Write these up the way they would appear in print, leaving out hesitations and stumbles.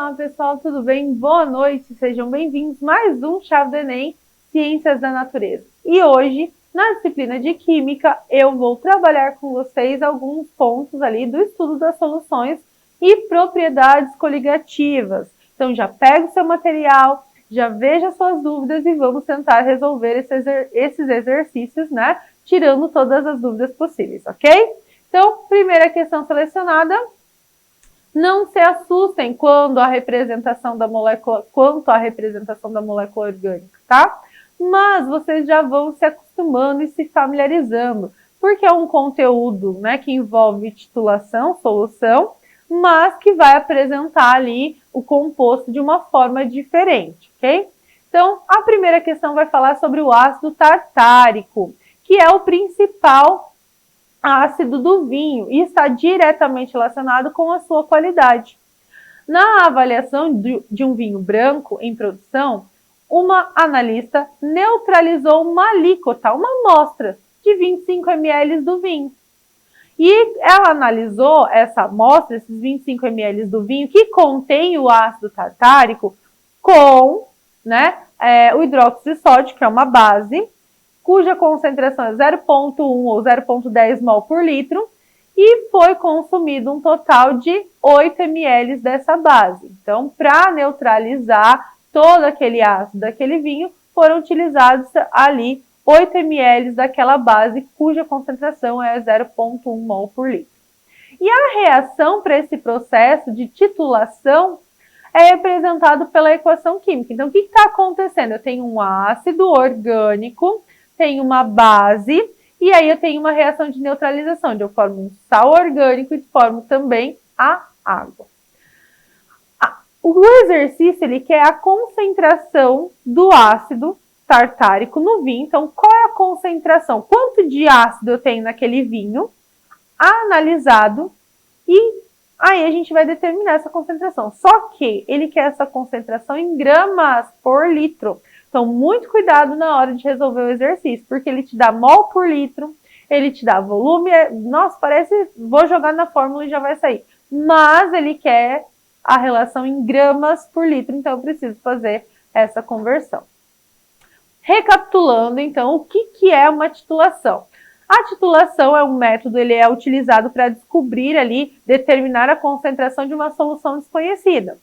Olá pessoal, tudo bem? Boa noite, sejam bem-vindos a mais um Chave do Enem, Ciências da Natureza. E hoje, na disciplina de Química, eu vou trabalhar com vocês alguns pontos ali do estudo das soluções e propriedades coligativas. Então já pega o seu material, já veja suas dúvidas e vamos tentar resolver esses exercícios, né? Tirando todas as dúvidas possíveis, ok? Então, primeira questão selecionada. Não se assustem quanto à representação da molécula orgânica, tá? Mas vocês já vão se acostumando e se familiarizando, porque é um conteúdo, né, que envolve titulação, solução, mas que vai apresentar ali o composto de uma forma diferente, ok? Então, a primeira questão vai falar sobre o ácido tartárico, que é o principal ácido do vinho e está diretamente relacionado com a sua qualidade. Na avaliação de um vinho branco em produção, uma analista neutralizou uma alíquota, uma amostra de 25 ml do vinho. E ela analisou essa amostra, esses 25 ml do vinho, que contém o ácido tartárico, com o hidróxido de sódio, que é uma base, cuja concentração é 0,1 ou 0,10 mol por litro, e foi consumido um total de 8 ml dessa base. Então, para neutralizar todo aquele ácido daquele vinho, foram utilizados ali 8 ml daquela base, cuja concentração é 0,1 mol por litro. E a reação para esse processo de titulação é representado pela equação química. Então, o que está acontecendo? Eu tenho um ácido orgânico, tenho uma base, e aí eu tenho uma reação de neutralização, onde eu formo um sal orgânico e formo também a água. O exercício ele quer a concentração do ácido tartárico no vinho. Então, qual é a concentração? Quanto de ácido eu tenho naquele vinho analisado, e aí a gente vai determinar essa concentração. Só que ele quer essa concentração em gramas por litro. Então, muito cuidado na hora de resolver o exercício, porque ele te dá mol por litro, ele te dá volume, nossa, parece, vou jogar na fórmula e já vai sair. Mas ele quer a relação em gramas por litro, então eu preciso fazer essa conversão. Recapitulando, então, o que é uma titulação? A titulação é um método, ele é utilizado para descobrir ali, determinar a concentração de uma solução desconhecida.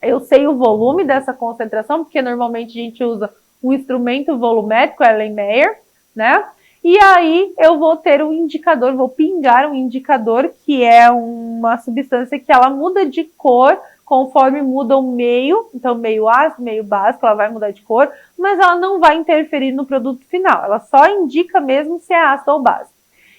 Eu sei o volume dessa concentração, porque normalmente a gente usa um instrumento volumétrico, Erlenmeyer, né? E aí eu vou ter um indicador, vou pingar um indicador, que é uma substância que ela muda de cor conforme muda o meio, então meio ácido, meio básico, ela vai mudar de cor, mas ela não vai interferir no produto final, ela só indica mesmo se é ácido ou básico.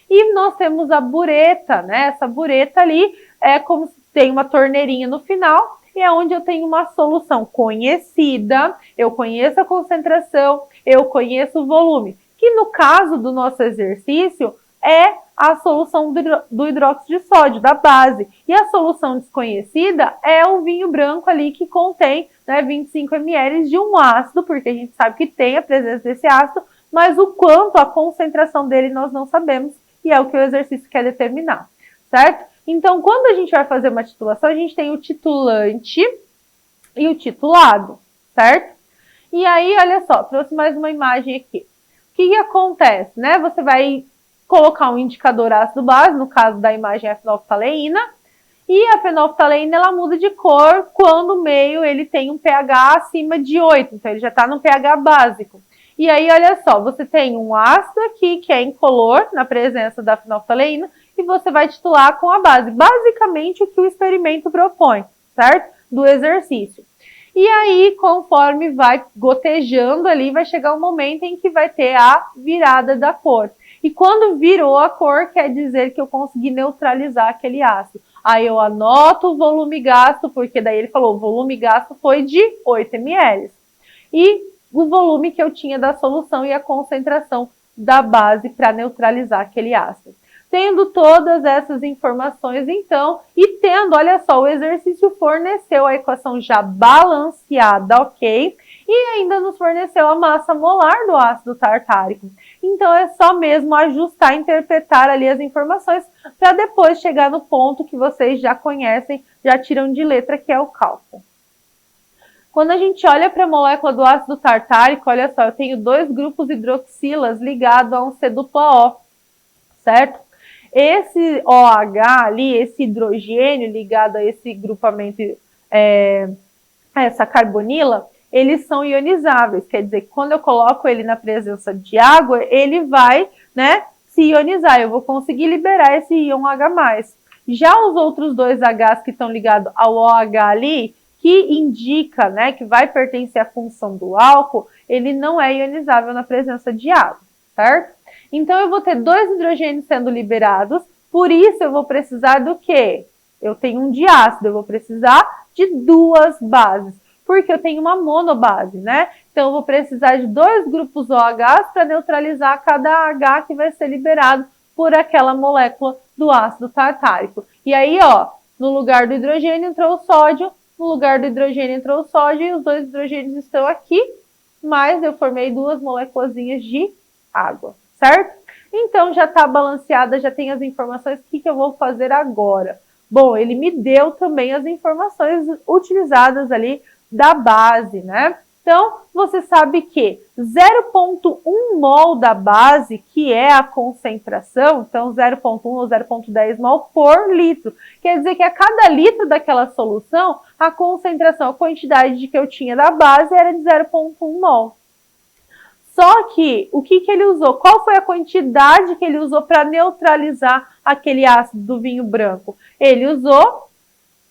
E nós temos a bureta, né? Essa bureta ali é como se tem uma torneirinha no final, e é onde eu tenho uma solução conhecida, eu conheço a concentração, eu conheço o volume, que no caso do nosso exercício é a solução do hidróxido de sódio, da base. E a solução desconhecida é o vinho branco ali que contém 25 ml de um ácido, porque a gente sabe que tem a presença desse ácido, mas o quanto, a concentração dele nós não sabemos, e é o que o exercício quer determinar, certo? Então, quando a gente vai fazer uma titulação, a gente tem o titulante e o titulado, certo? E aí, olha só, trouxe mais uma imagem aqui. O que acontece, né? Você vai colocar um indicador ácido base, no caso da imagem é a fenolftaleína, e a fenolftaleína ela muda de cor quando o meio ele tem um pH acima de 8, então ele já está no pH básico. E aí, olha só, você tem um ácido aqui que é incolor, na presença da fenolftaleína, e você vai titular com a base. Basicamente, o que o experimento propõe, certo? Do exercício. E aí, conforme vai gotejando ali, vai chegar um momento em que vai ter a virada da cor. E quando virou a cor, quer dizer que eu consegui neutralizar aquele ácido. Aí eu anoto o volume gasto, porque daí ele falou, o volume gasto foi de 8 ml. E o volume que eu tinha da solução e a concentração da base para neutralizar aquele ácido. Tendo todas essas informações, então, e tendo, olha só, o exercício forneceu a equação já balanceada, ok? E ainda nos forneceu a massa molar do ácido tartárico. Então, é só mesmo ajustar, interpretar ali as informações para depois chegar no ponto que vocês já conhecem, já tiram de letra, que é o cálculo. Quando a gente olha para a molécula do ácido tartárico, olha só, eu tenho 2 grupos hidroxilas ligados a um C-O, certo? Esse OH ali, esse hidrogênio ligado a esse grupamento, a essa carbonila, eles são ionizáveis, quer dizer que quando eu coloco ele na presença de água, ele vai, né, se ionizar, eu vou conseguir liberar esse íon H+. Já os outros 2 Hs que estão ligados ao OH ali, que indica, né, que vai pertencer à função do álcool, ele não é ionizável na presença de água, certo? Então eu vou ter 2 hidrogênios sendo liberados, por isso eu vou precisar do quê? Eu tenho um diácido, eu vou precisar de 2 bases, porque eu tenho uma monobase, né? Então eu vou precisar de 2 grupos OH para neutralizar cada H que vai ser liberado por aquela molécula do ácido tartárico. E aí, ó, no lugar do hidrogênio entrou o sódio, no lugar do hidrogênio entrou o sódio e os 2 hidrogênios estão aqui, mas eu formei 2 moléculazinhas de água, certo? Então já está balanceada, já tem as informações. O que eu vou fazer agora? Bom, ele me deu também as informações utilizadas ali da base, né? Então, você sabe que 0,1 mol da base, que é a concentração, então 0,1 ou 0,10 mol por litro. Quer dizer que a cada litro daquela solução, a concentração, a quantidade que eu tinha da base era de 0,1 mol. Só que, o que ele usou? Qual foi a quantidade que ele usou para neutralizar aquele ácido do vinho branco? Ele usou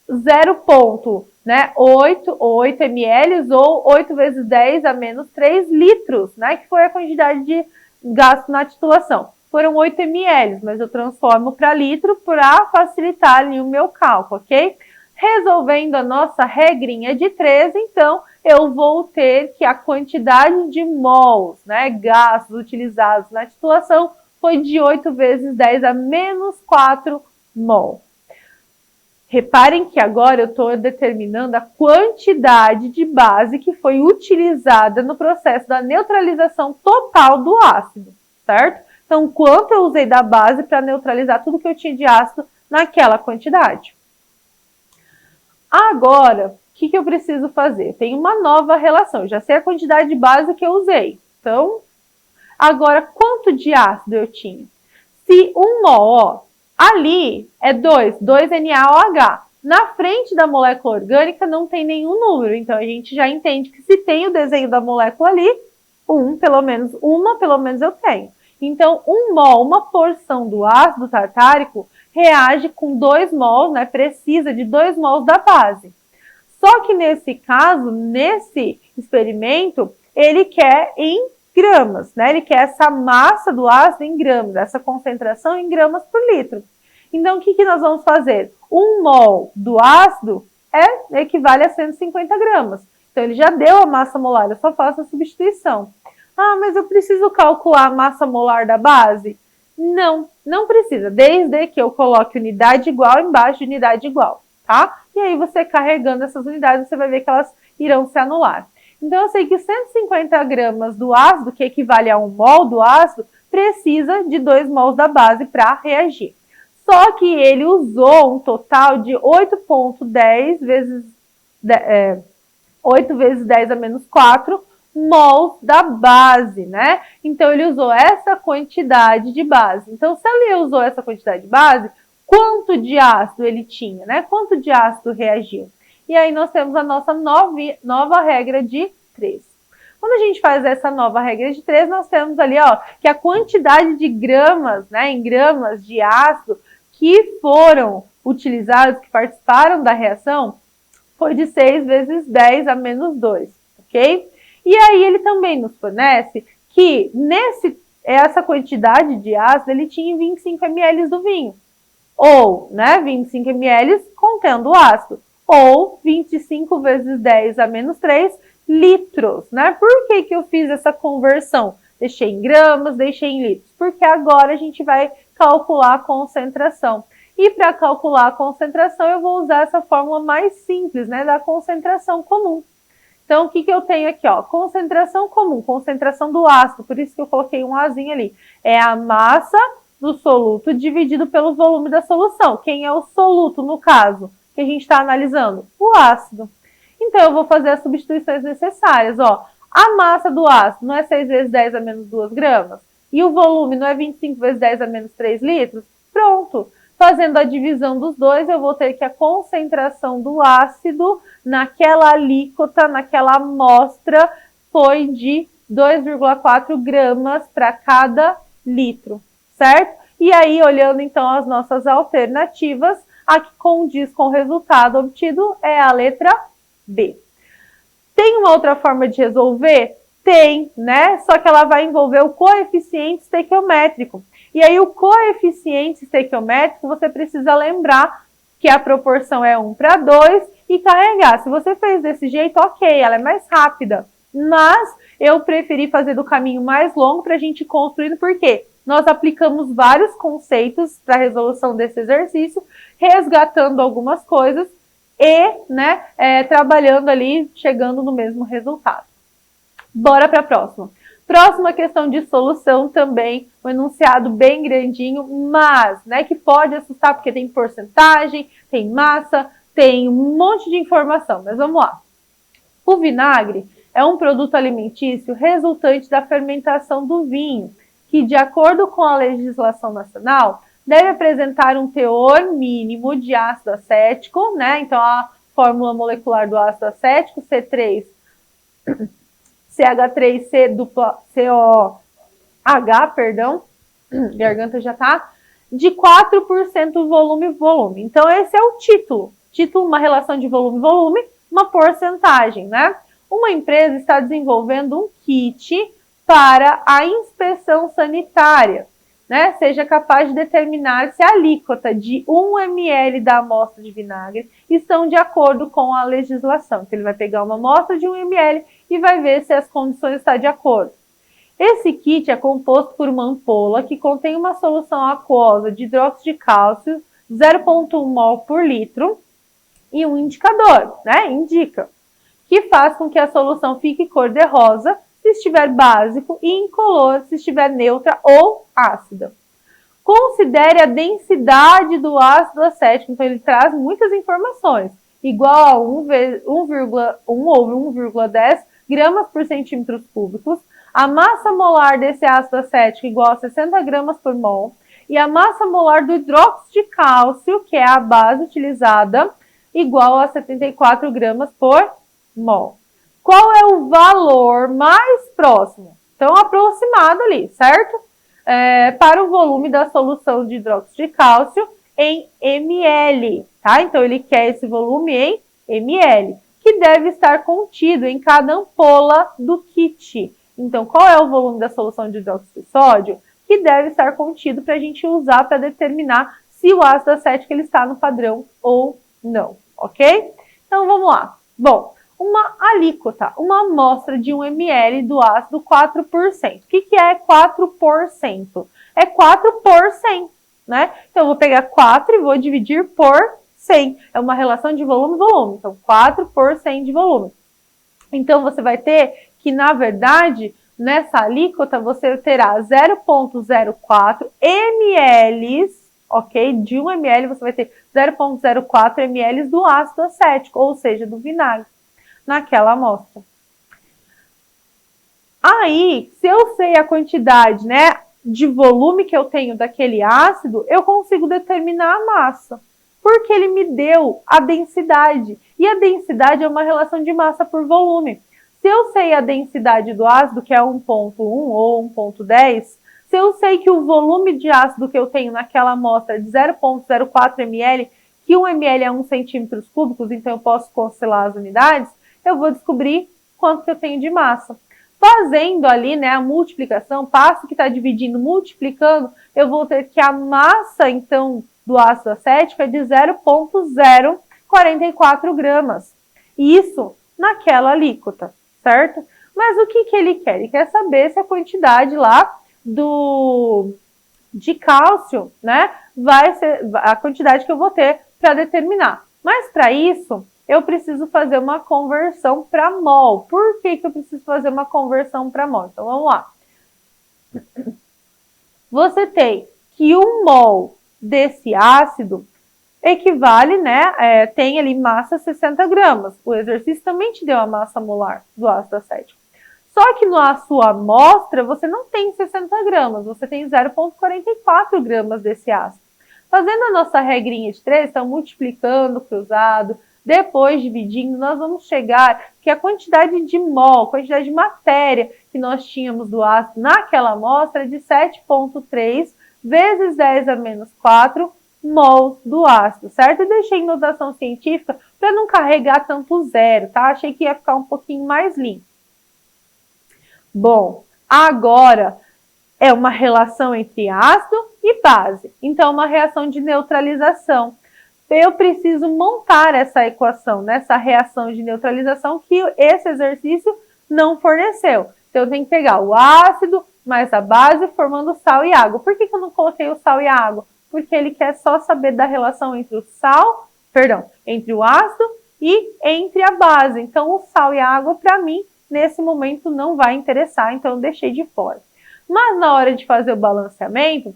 0,8 ml ou 8 vezes 10 a menos 3 litros, né? Que foi a quantidade de gasto na titulação. Foram 8 ml, mas eu transformo para litro para facilitar ali o meu cálculo, ok? Resolvendo a nossa regrinha de 3, então, eu vou ter que a quantidade de mols, né, gases utilizados na titulação foi de 8 vezes 10 a menos 4 mol. Reparem que agora eu estou determinando a quantidade de base que foi utilizada no processo da neutralização total do ácido, certo? Então, quanto eu usei da base para neutralizar tudo que eu tinha de ácido naquela quantidade. Agora, o que eu preciso fazer? Tem uma nova relação, eu já sei a quantidade de base que eu usei. Então, agora, quanto de ácido eu tinha? Se 1 mol, ó, ali é 2 NaOH. Na frente da molécula orgânica não tem nenhum número, então a gente já entende que se tem o desenho da molécula ali, pelo menos eu tenho. Então, 1 mol, uma porção do ácido tartárico, reage com 2 mols, né? Precisa de 2 mols da base. Só que nesse caso, nesse experimento, ele quer em gramas, né? Ele quer essa massa do ácido em gramas, essa concentração em gramas por litro. Então, o que nós vamos fazer? 1 mol do ácido equivale a 150 gramas. Então, ele já deu a massa molar, eu só faço a substituição. Ah, mas eu preciso calcular a massa molar da base? Não, não precisa, desde que eu coloque unidade igual embaixo de unidade igual, tá? E aí você carregando essas unidades, você vai ver que elas irão se anular. Então eu sei que 150 gramas do ácido, que equivale a 1 mol do ácido, precisa de 2 mols da base para reagir. Só que ele usou um total de 8,10 vezes 8 vezes 10 a menos 4 mols da base, né? Então, ele usou essa quantidade de base. Então, se ele usou essa quantidade de base, quanto de ácido ele tinha, né? Quanto de ácido reagiu? E aí, nós temos a nossa nova regra de 3. Quando a gente faz essa nova regra de 3, nós temos ali, ó, que a quantidade de gramas, né, em gramas de ácido que foram utilizados, que participaram da reação, foi de 6 vezes 10 a menos 2, ok? E aí ele também nos fornece que essa quantidade de ácido ele tinha 25 ml do vinho. Ou, né, 25 ml contendo ácido. Ou 25 vezes 10 a menos 3 litros, né? Por que eu fiz essa conversão? Deixei em gramas, deixei em litros. Porque agora a gente vai calcular a concentração. E para calcular a concentração eu vou usar essa fórmula mais simples, né, da concentração comum. Então, o que eu tenho aqui, ó? Concentração comum, concentração do ácido, por isso que eu coloquei um Azinho ali. É a massa do soluto dividido pelo volume da solução. Quem é o soluto, no caso, que a gente está analisando? O ácido. Então, eu vou fazer as substituições necessárias. Ó, a massa do ácido não é 6 vezes 10 a menos 2 gramas? E o volume não é 25 vezes 10 a menos 3 litros? Pronto! Fazendo a divisão dos dois, eu vou ter que a concentração do ácido naquela alíquota, naquela amostra, foi de 2,4 gramas para cada litro, certo? E aí, olhando então as nossas alternativas, a que condiz com o resultado obtido é a letra B. Tem uma outra forma de resolver? Tem, né? Só que ela vai envolver o coeficiente estequiométrico. E aí, o coeficiente estequiométrico, você precisa lembrar que a proporção é 1 para 2 e carregar. Se você fez desse jeito, ok, ela é mais rápida. Mas eu preferi fazer do caminho mais longo para a gente ir construindo, porque nós aplicamos vários conceitos para a resolução desse exercício, resgatando algumas coisas e, né, trabalhando ali, chegando no mesmo resultado. Bora para a próxima. Próxima questão de solução também, um enunciado bem grandinho, mas, né, que pode assustar porque tem porcentagem, tem massa, tem um monte de informação, mas vamos lá. O vinagre é um produto alimentício resultante da fermentação do vinho, que, de acordo com a legislação nacional, deve apresentar um teor mínimo de ácido acético, né? Então, a fórmula molecular do ácido acético, C3, CH3C dupla COH, perdão, garganta já tá, de 4% volume. Então, esse é o título. Título, uma relação de volume-volume, uma porcentagem, né? Uma empresa está desenvolvendo um kit para a inspeção sanitária, né? Seja capaz de determinar se a alíquota de 1 ml da amostra de vinagre estão de acordo com a legislação. Então, ele vai pegar uma amostra de 1 ml e vai ver se as condições estão de acordo. Esse kit é composto por uma ampola que contém uma solução aquosa de hidróxido de cálcio, 0,1 mol por litro, e um indicador, né? Indica, que faz com que a solução fique cor de rosa se estiver básico e incolor se estiver neutra ou ácida. Considere a densidade do ácido acético, então ele traz muitas informações, igual a 1,1 ou 1,10 gramas por centímetros cúbicos, a massa molar desse ácido acético igual a 60 gramas por mol, e a massa molar do hidróxido de cálcio, que é a base utilizada, igual a 74 gramas por mol. Qual é o valor mais próximo? Então, aproximado ali, certo? Para o volume da solução de hidróxido de cálcio em ml, tá? Então, ele quer esse volume em ml, que deve estar contido em cada ampola do kit. Então, qual é o volume da solução de hidróxido de sódio? Que deve estar contido para a gente usar para determinar se o ácido acético ele está no padrão ou não, ok? Então, vamos lá. Bom, uma alíquota, uma amostra de 1 ml do ácido 4%. O que é 4%? É 4 por 100, né? Então, eu vou pegar 4 e vou dividir por 100. É uma relação de volume-volume. Então, 4 por 100 de volume. Então, você vai ter que, na verdade, nessa alíquota, você terá 0,04 ml, ok? De 1 ml, você vai ter 0,04 ml do ácido acético, ou seja, do vinagre, naquela amostra. Aí, se eu sei a quantidade, né, de volume que eu tenho daquele ácido, eu consigo determinar a massa, porque ele me deu a densidade. E a densidade é uma relação de massa por volume. Se eu sei a densidade do ácido, que é 1,1 ou 1,10, se eu sei que o volume de ácido que eu tenho naquela amostra é de 0,04 ml, que 1 ml é 1 centímetros cúbicos, então eu posso constelar as unidades, eu vou descobrir quanto que eu tenho de massa. Fazendo ali, né, a multiplicação, passo que está dividindo, multiplicando, eu vou ter que a massa, então, do ácido acético é de 0,044 gramas. Isso naquela alíquota, certo? Mas o que ele quer? Ele quer saber se a quantidade lá de cálcio, né, vai ser a quantidade que eu vou ter para determinar. Mas para isso, eu preciso fazer uma conversão para mol. Por que eu preciso fazer uma conversão para mol? Então, vamos lá. Você tem que 1 mol desse ácido equivale, né, tem ali massa 60 gramas. O exercício também te deu a massa molar do ácido acético. Só que na sua amostra, você não tem 60 gramas, você tem 0,44 gramas desse ácido. Fazendo a nossa regrinha de 3, então multiplicando, cruzado, depois dividindo, nós vamos chegar que a quantidade de mol, quantidade de matéria que nós tínhamos do ácido naquela amostra é de 7,3 vezes 10 a menos 4 mols do ácido, certo? Eu deixei em notação científica para não carregar tanto zero, tá? Achei que ia ficar um pouquinho mais limpo. Bom, agora é uma relação entre ácido e base. Então, uma reação de neutralização. Eu preciso montar essa equação, nessa reação de neutralização que esse exercício não forneceu. Então, eu tenho que pegar o ácido mais a base formando sal e água. Por que eu não coloquei o sal e a água? Porque ele quer só saber da relação entre o entre o ácido e entre a base. Então, o sal e a água, para mim, nesse momento não vai interessar, então eu deixei de fora. Mas na hora de fazer o balanceamento,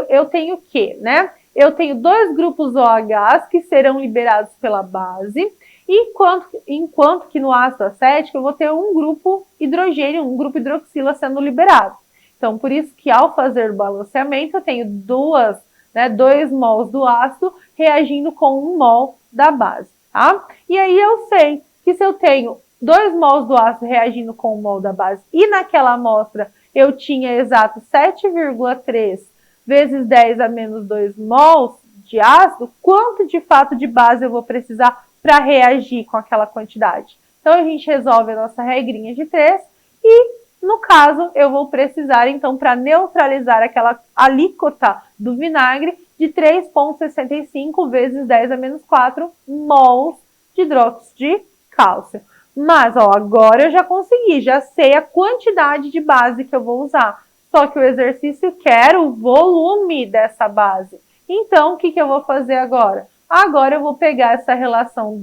eu tenho o quê, né? Eu tenho 2 grupos OH que serão liberados pela base, enquanto que no ácido acético eu vou ter um grupo hidrogênio, um grupo hidroxila sendo liberado. Então, por isso que ao fazer o balanceamento, eu tenho 2 mols do ácido reagindo com 1 mol da base, tá? E aí eu sei que se eu tenho 2 mols do ácido reagindo com 1 mol da base e naquela amostra eu tinha exato 7,3 vezes 10 a menos 2 mols de ácido, quanto de fato de base eu vou precisar para reagir com aquela quantidade? Então, a gente resolve a nossa regrinha de 3 e, no caso, eu vou precisar, então, para neutralizar aquela alíquota do vinagre, de 3,65 vezes 10 a menos 4 mols de hidróxido de cálcio. Mas, ó, agora eu já consegui, já sei a quantidade de base que eu vou usar. Só que o exercício quer o volume dessa base. Então, o que eu vou fazer agora? Agora eu vou pegar essa relação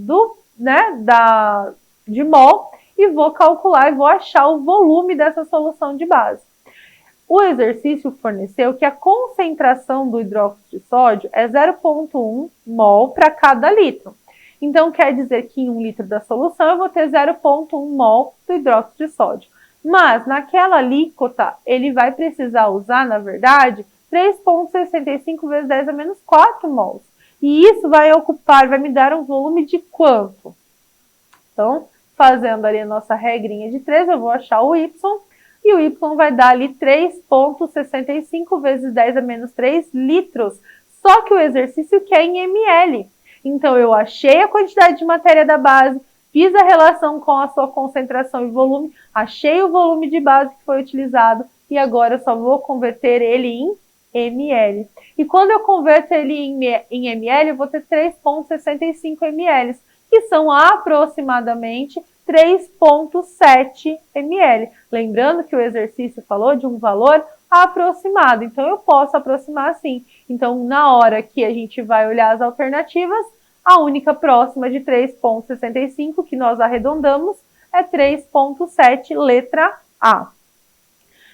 de mol e vou calcular e vou achar o volume dessa solução de base. O exercício forneceu que a concentração do hidróxido de sódio é 0,1 mol para cada litro. Então, quer dizer que em 1 litro da solução eu vou ter 0,1 mol do hidróxido de sódio. Mas, naquela alíquota, ele vai precisar usar, na verdade, 3,65 vezes 10 a menos 4 mols. E isso vai me dar um volume de quanto? Então, fazendo ali a nossa regrinha de 3, eu vou achar o Y. E o Y vai dar ali 3,65 vezes 10 a menos 3 litros. Só que o exercício quer em ml. Então, eu achei a quantidade de matéria da base, fiz a relação com a sua concentração e volume, achei o volume de base que foi utilizado e agora eu só vou converter ele em ml. E quando eu converto ele em ml, eu vou ter 3,65 ml, que são aproximadamente 3,7 ml. Lembrando que o exercício falou de um valor aproximado, então eu posso aproximar assim. Então, na hora que a gente vai olhar as alternativas, a única próxima de 3,65, que nós arredondamos, é 3,7, letra A.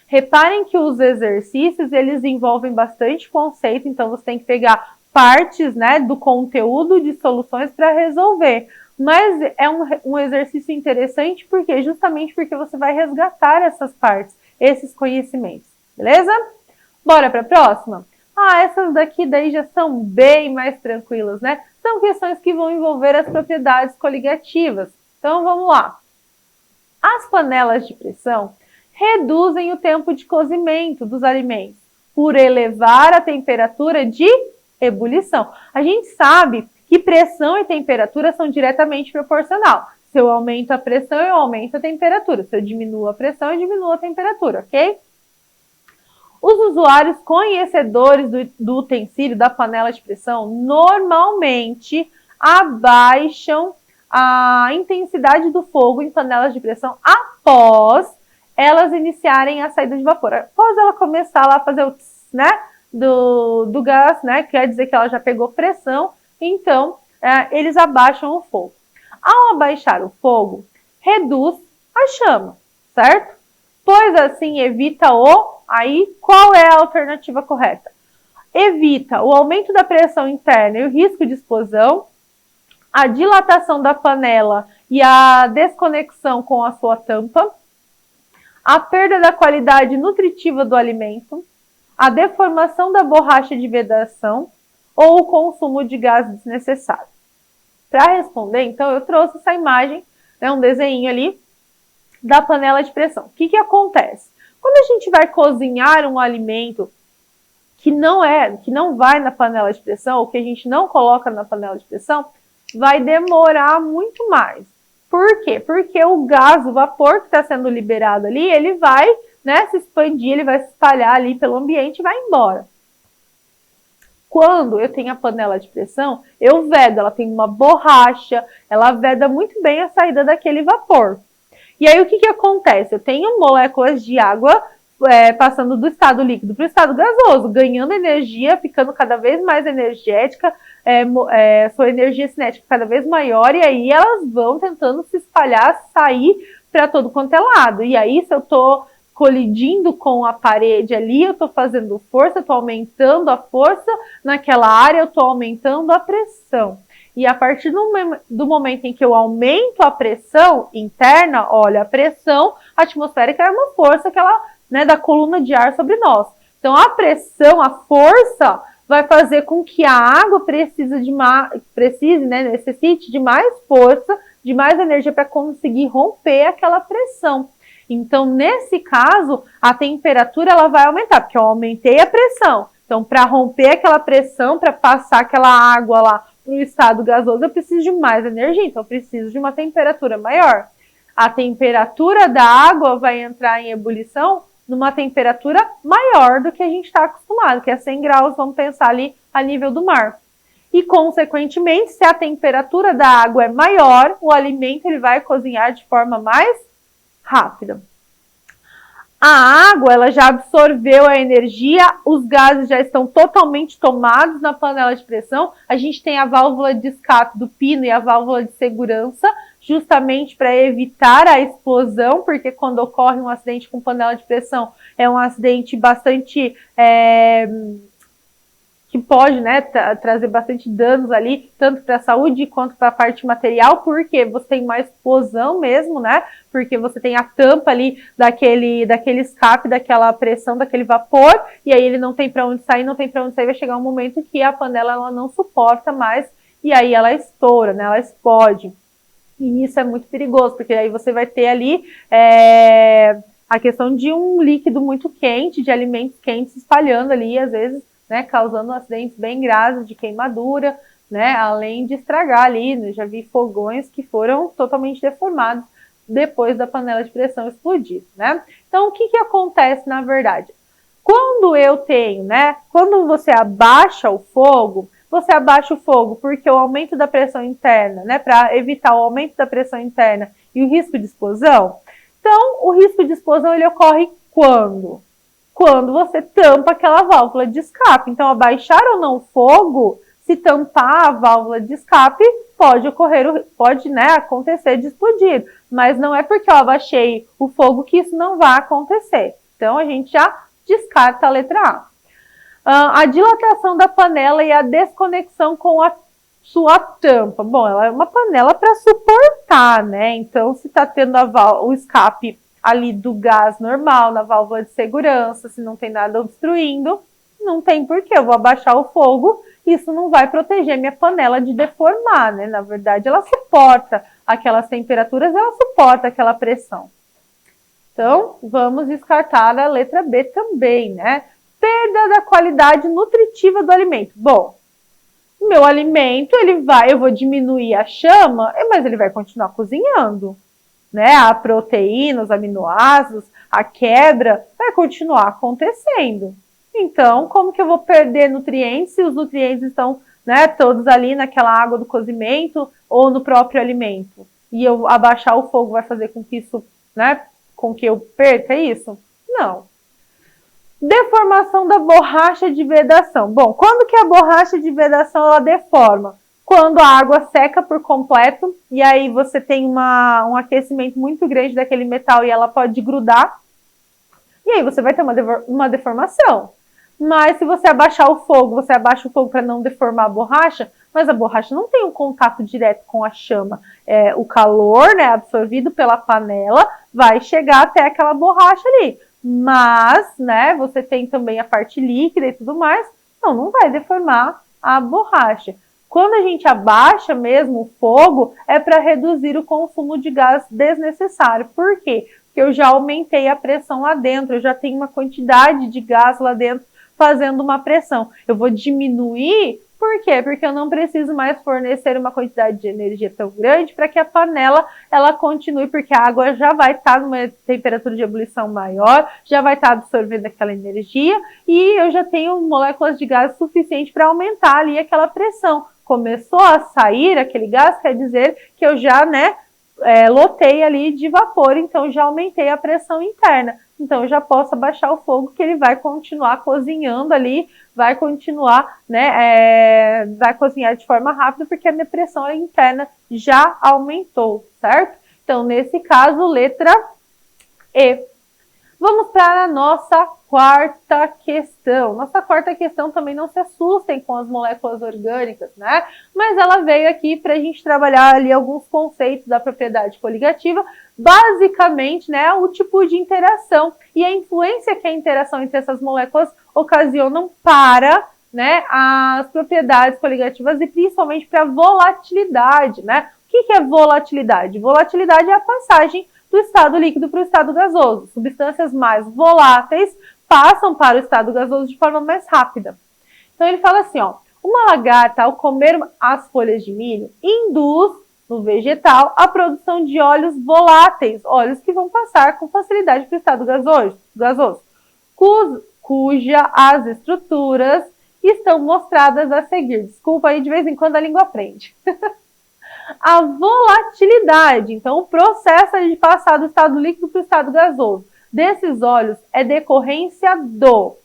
Reparem que os exercícios, eles envolvem bastante conceito, então você tem que pegar partes, né, do conteúdo de soluções para resolver. Mas é um exercício interessante justamente porque você vai resgatar essas partes, esses conhecimentos. Beleza? Bora para a próxima? Essas daqui daí já são bem mais tranquilas, né? São questões que vão envolver as propriedades coligativas. Então, vamos lá. As panelas de pressão reduzem o tempo de cozimento dos alimentos por elevar a temperatura de ebulição. A gente sabe que pressão e temperatura são diretamente proporcional. Se eu aumento a pressão, eu aumento a temperatura. Se eu diminuo a pressão, eu diminuo a temperatura, ok? Os usuários conhecedores do utensílio, da panela de pressão, normalmente abaixam a intensidade do fogo em panelas de pressão após elas iniciarem a saída de vapor. Após ela começar lá a fazer o tss, né, do gás, né, quer dizer que ela já pegou pressão, então eles abaixam o fogo. Ao abaixar o fogo, reduz a chama, certo? Pois assim evita Aí, qual é a alternativa correta? evita o aumento da pressão interna e o risco de explosão, a dilatação da panela e a desconexão com a sua tampa, a perda da qualidade nutritiva do alimento, a deformação da borracha de vedação ou o consumo de gás desnecessário. Para responder, então, eu trouxe essa imagem, né, um desenho ali da panela de pressão. O que acontece? Quando a gente vai cozinhar um alimento que não vai na panela de pressão, ou que a gente não coloca na panela de pressão, vai demorar muito mais. Por quê? Porque o gás, o vapor que está sendo liberado ali, ele vai, né, se expandir, ele vai se espalhar ali pelo ambiente e vai embora. Quando eu tenho a panela de pressão, eu vedo, ela tem uma borracha, ela veda muito bem a saída daquele vapor. E aí o que acontece? Eu tenho moléculas de água passando do estado líquido para o estado gasoso, ganhando energia, ficando cada vez mais energética, sua energia cinética cada vez maior, e aí elas vão tentando se espalhar, sair para todo quanto é lado. E aí, se eu estou colidindo com a parede ali, eu estou fazendo força, eu estou aumentando a força naquela área, eu estou aumentando a pressão. E a partir do momento em que eu aumento a pressão interna, olha, a pressão atmosférica é uma força que ela, né, da coluna de ar sobre nós. Então, a pressão, a força, vai fazer com que a água necessite de mais força, de mais energia para conseguir romper aquela pressão. Então, nesse caso, a temperatura ela vai aumentar, porque eu aumentei a pressão. Então, para romper aquela pressão, para passar aquela água lá para o estado gasoso, eu preciso de mais energia, então eu preciso de uma temperatura maior. A temperatura da água vai entrar em ebulição numa temperatura maior do que a gente está acostumado, que é 100 graus, vamos pensar ali a nível do mar. E, consequentemente, se a temperatura da água é maior, o alimento ele vai cozinhar de forma mais rápida. A água ela já absorveu a energia, os gases já estão totalmente tomados na panela de pressão. A gente tem a válvula de escape do pino e a válvula de segurança, justamente para evitar a explosão, porque quando ocorre um acidente com panela de pressão, é um acidente bastante que pode, né, trazer bastante danos ali, tanto para a saúde quanto para a parte material, porque você tem uma explosão mesmo, né, porque você tem a tampa ali daquele escape, daquela pressão, daquele vapor, e aí ele não tem para onde sair, vai chegar um momento que a panela ela não suporta mais, e aí ela estoura, né, ela explode. E isso é muito perigoso, porque aí você vai ter ali a questão de um líquido muito quente, de alimentos quentes espalhando ali, às vezes, né, causando acidentes bem graves de queimadura, né, além de estragar ali, né, já vi fogões que foram totalmente deformados depois da panela de pressão explodir, né. Então, o que acontece na verdade? Quando eu tenho, né, quando você abaixa o fogo porque o aumento da pressão interna, né, para evitar o aumento da pressão interna e o risco de explosão. Então, o risco de explosão ele ocorre quando? Quando você tampa aquela válvula de escape. Então, abaixar ou não o fogo, se tampar a válvula de escape, pode acontecer de explodir. Mas não é porque eu abaixei o fogo que isso não vai acontecer. Então, a gente já descarta a letra A. A dilatação da panela e a desconexão com a sua tampa. Bom, ela é uma panela para suportar, né? Então, se está tendo o escape ali do gás normal, na válvula de segurança, se não tem nada obstruindo, não tem porquê. Eu vou abaixar o fogo, isso não vai proteger minha panela de deformar, né? Na verdade, ela suporta aquelas temperaturas, ela suporta aquela pressão. Então, vamos descartar a letra B também, né? Perda da qualidade nutritiva do alimento. Bom, o meu alimento, eu vou diminuir a chama, mas ele vai continuar cozinhando, né? A proteína, os aminoácidos, a quebra vai continuar acontecendo. Então, como que eu vou perder nutrientes se os nutrientes estão, né, todos ali naquela água do cozimento ou no próprio alimento? E eu abaixar o fogo vai fazer com que isso, né, com que eu perca isso? Não. Deformação da borracha de vedação. Bom, quando que a borracha de vedação ela deforma? Quando a água seca por completo e aí você tem um aquecimento muito grande daquele metal e ela pode grudar. E aí você vai ter uma deformação. Mas se você abaixar o fogo, você abaixa o fogo para não deformar a borracha, mas a borracha não tem um contato direto com a chama. O calor, né, absorvido pela panela vai chegar até aquela borracha ali. Mas, né, você tem também a parte líquida e tudo mais, então não vai deformar a borracha. Quando a gente abaixa mesmo o fogo, é para reduzir o consumo de gás desnecessário. Por quê? Porque eu já aumentei a pressão lá dentro, eu já tenho uma quantidade de gás lá dentro fazendo uma pressão. Eu vou diminuir, por quê? Porque eu não preciso mais fornecer uma quantidade de energia tão grande para que a panela ela continue, porque a água já vai estar numa temperatura de ebulição maior, já vai estar absorvendo aquela energia e eu já tenho moléculas de gás suficiente para aumentar ali aquela pressão. Começou a sair aquele gás, quer dizer que eu já, né, lotei ali de vapor, então já aumentei a pressão interna. Então eu já posso abaixar o fogo que ele vai continuar cozinhando ali, vai continuar, né, vai cozinhar de forma rápida porque a minha pressão interna já aumentou, certo? Então nesse caso, letra E. Vamos para a nossa quarta questão. Nossa quarta questão também, não se assustem com as moléculas orgânicas, né? Mas ela veio aqui para a gente trabalhar ali alguns conceitos da propriedade coligativa, basicamente, né, o tipo de interação e a influência que a interação entre essas moléculas ocasionam para, né, as propriedades coligativas e principalmente para a volatilidade, né? O que é volatilidade? Volatilidade é a passagem do estado líquido para o estado gasoso. Substâncias mais voláteis passam para o estado gasoso de forma mais rápida. Então ele fala assim, ó, uma lagarta ao comer as folhas de milho induz no vegetal a produção de óleos voláteis, óleos que vão passar com facilidade para o estado gasoso, cuja as estruturas estão mostradas a seguir. Desculpa aí, de vez em quando a língua aprende. A volatilidade, então o processo de passar do estado líquido para o estado gasoso desses óleos é decorrência do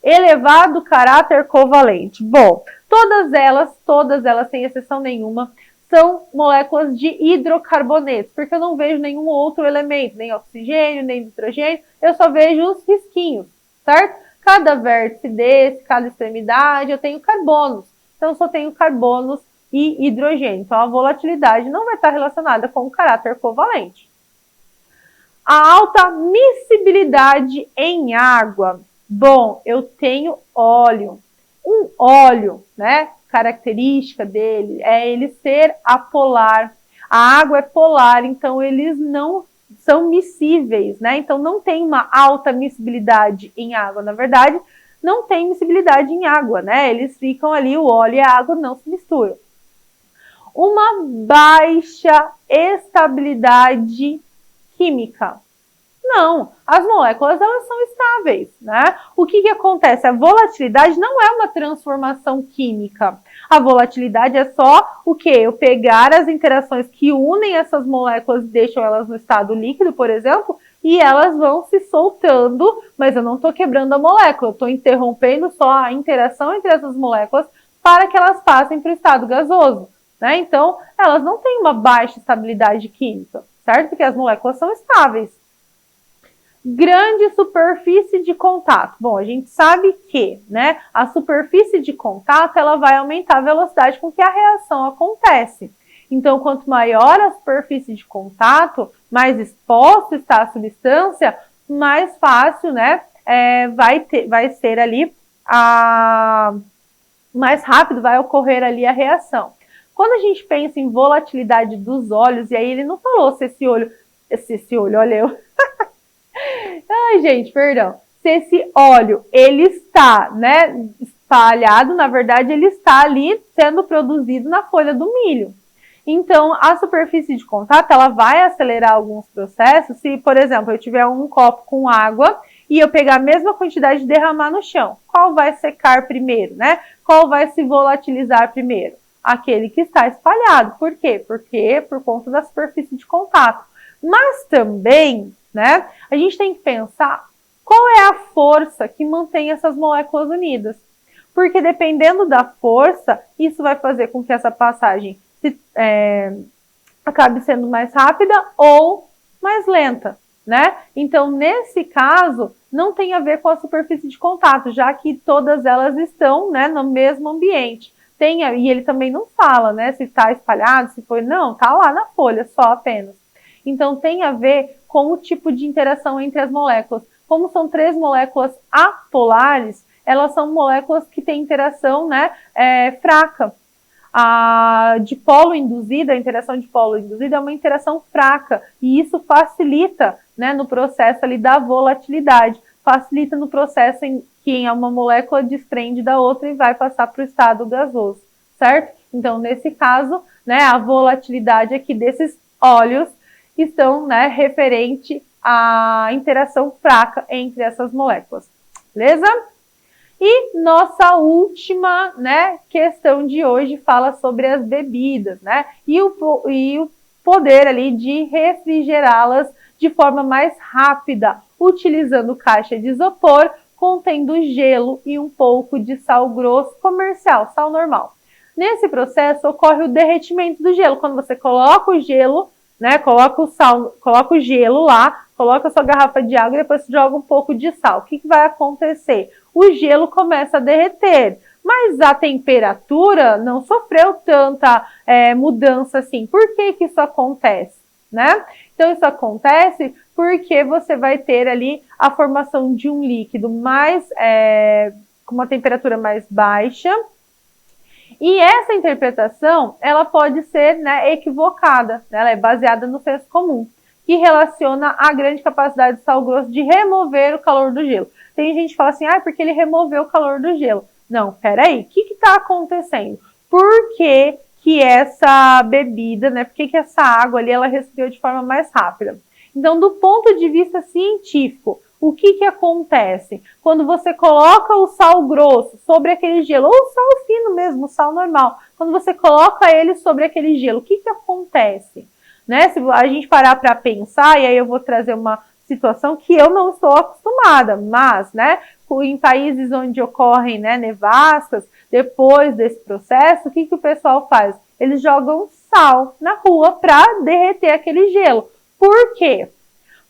elevado caráter covalente. Bom, todas elas, sem exceção nenhuma, são moléculas de hidrocarbonetos, porque eu não vejo nenhum outro elemento, nem oxigênio, nem nitrogênio, eu só vejo os risquinhos, certo? Cada vértice desse, cada extremidade, eu tenho carbonos, então eu só tenho carbonos e hidrogênio. Então, a volatilidade não vai estar relacionada com o caráter covalente. A alta miscibilidade em água. Bom, eu tenho óleo. Um óleo, né? Característica dele é ele ser apolar. A água é polar, então eles não são miscíveis, né? Então não tem uma alta miscibilidade em água. Na verdade, não tem miscibilidade em água, né? Eles ficam ali, o óleo e a água não se misturam. Uma baixa estabilidade química. Não, as moléculas elas são estáveis, né? O que acontece? A volatilidade não é uma transformação química. A volatilidade é só o quê? Eu pegar as interações que unem essas moléculas e deixam elas no estado líquido, por exemplo, e elas vão se soltando, mas eu não estou quebrando a molécula, eu estou interrompendo só a interação entre essas moléculas para que elas passem para o estado gasoso. Né? Então, elas não têm uma baixa estabilidade química, certo? Porque as moléculas são estáveis. Grande superfície de contato. Bom, a gente sabe que, né, a superfície de contato ela vai aumentar a velocidade com que a reação acontece. Então, quanto maior a superfície de contato, mais exposta está a substância, mais fácil, né, vai ser ali, mais rápido vai ocorrer ali a reação. Quando a gente pensa em volatilidade dos óleos, e aí ele não falou se esse olho, olha eu. Ai, gente, perdão. Se esse óleo, ele está, né, espalhado, na verdade, ele está ali sendo produzido na folha do milho. Então, a superfície de contato, ela vai acelerar alguns processos. Se, por exemplo, eu tiver um copo com água e eu pegar a mesma quantidade de derramar no chão, qual vai secar primeiro, né? Qual vai se volatilizar primeiro? Aquele que está espalhado. Por quê? Porque por conta da superfície de contato. Mas também, né, a gente tem que pensar qual é a força que mantém essas moléculas unidas. Porque dependendo da força, isso vai fazer com que essa passagem acabe sendo mais rápida ou mais lenta, né? Então, nesse caso, não tem a ver com a superfície de contato, já que todas elas estão, né, no mesmo ambiente. E ele também não fala, né, se está espalhado, se foi, não, está lá na folha só apenas. Então tem a ver com o tipo de interação entre as moléculas. Como são 3 moléculas apolares, elas são moléculas que têm interação, né, fraca. A interação de polo induzida é uma interação fraca, e isso facilita, né, no processo ali da volatilidade, facilita no processo em que uma molécula desprende da outra e vai passar para o estado gasoso, certo? Então, nesse caso, né, a volatilidade aqui desses óleos estão, né, referente à interação fraca entre essas moléculas, beleza? E nossa última, né, questão de hoje fala sobre as bebidas, né, e o poder ali de refrigerá-las de forma mais rápida, utilizando caixa de isopor contendo gelo e um pouco de sal grosso comercial, sal normal. Nesse processo ocorre o derretimento do gelo. Quando você coloca o gelo, né, coloca o gelo lá, coloca a sua garrafa de água e depois joga um pouco de sal. O que vai acontecer? O gelo começa a derreter, mas a temperatura não sofreu tanta mudança assim. Por que isso acontece, né? Então isso acontece porque você vai ter ali a formação de um líquido com uma temperatura mais baixa. E essa interpretação, ela pode ser, né, equivocada, né? Ela é baseada no senso comum, que relaciona a grande capacidade do sal grosso de remover o calor do gelo. Tem gente que fala assim, porque ele removeu o calor do gelo. Não, peraí, o que está acontecendo? Por que essa bebida, né, por que essa água ali, ela resfriou de forma mais rápida? Então, do ponto de vista científico, o que acontece? Quando você coloca o sal grosso sobre aquele gelo, ou o sal fino mesmo, o sal normal, quando você coloca ele sobre aquele gelo, o que acontece? Né? Se a gente parar para pensar, e aí eu vou trazer uma situação que eu não estou acostumada, mas, né, em países onde ocorrem, né, nevascas, depois desse processo, o que o pessoal faz? Eles jogam sal na rua para derreter aquele gelo. Por quê?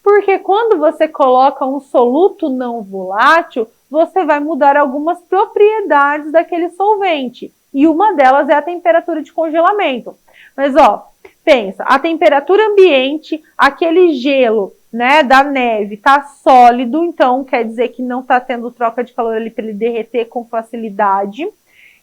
Porque quando você coloca um soluto não volátil, você vai mudar algumas propriedades daquele solvente. E uma delas é a temperatura de congelamento. Mas, pensa, a temperatura ambiente, aquele gelo, né, da neve está sólido, então quer dizer que não está tendo troca de calor ali para ele derreter com facilidade.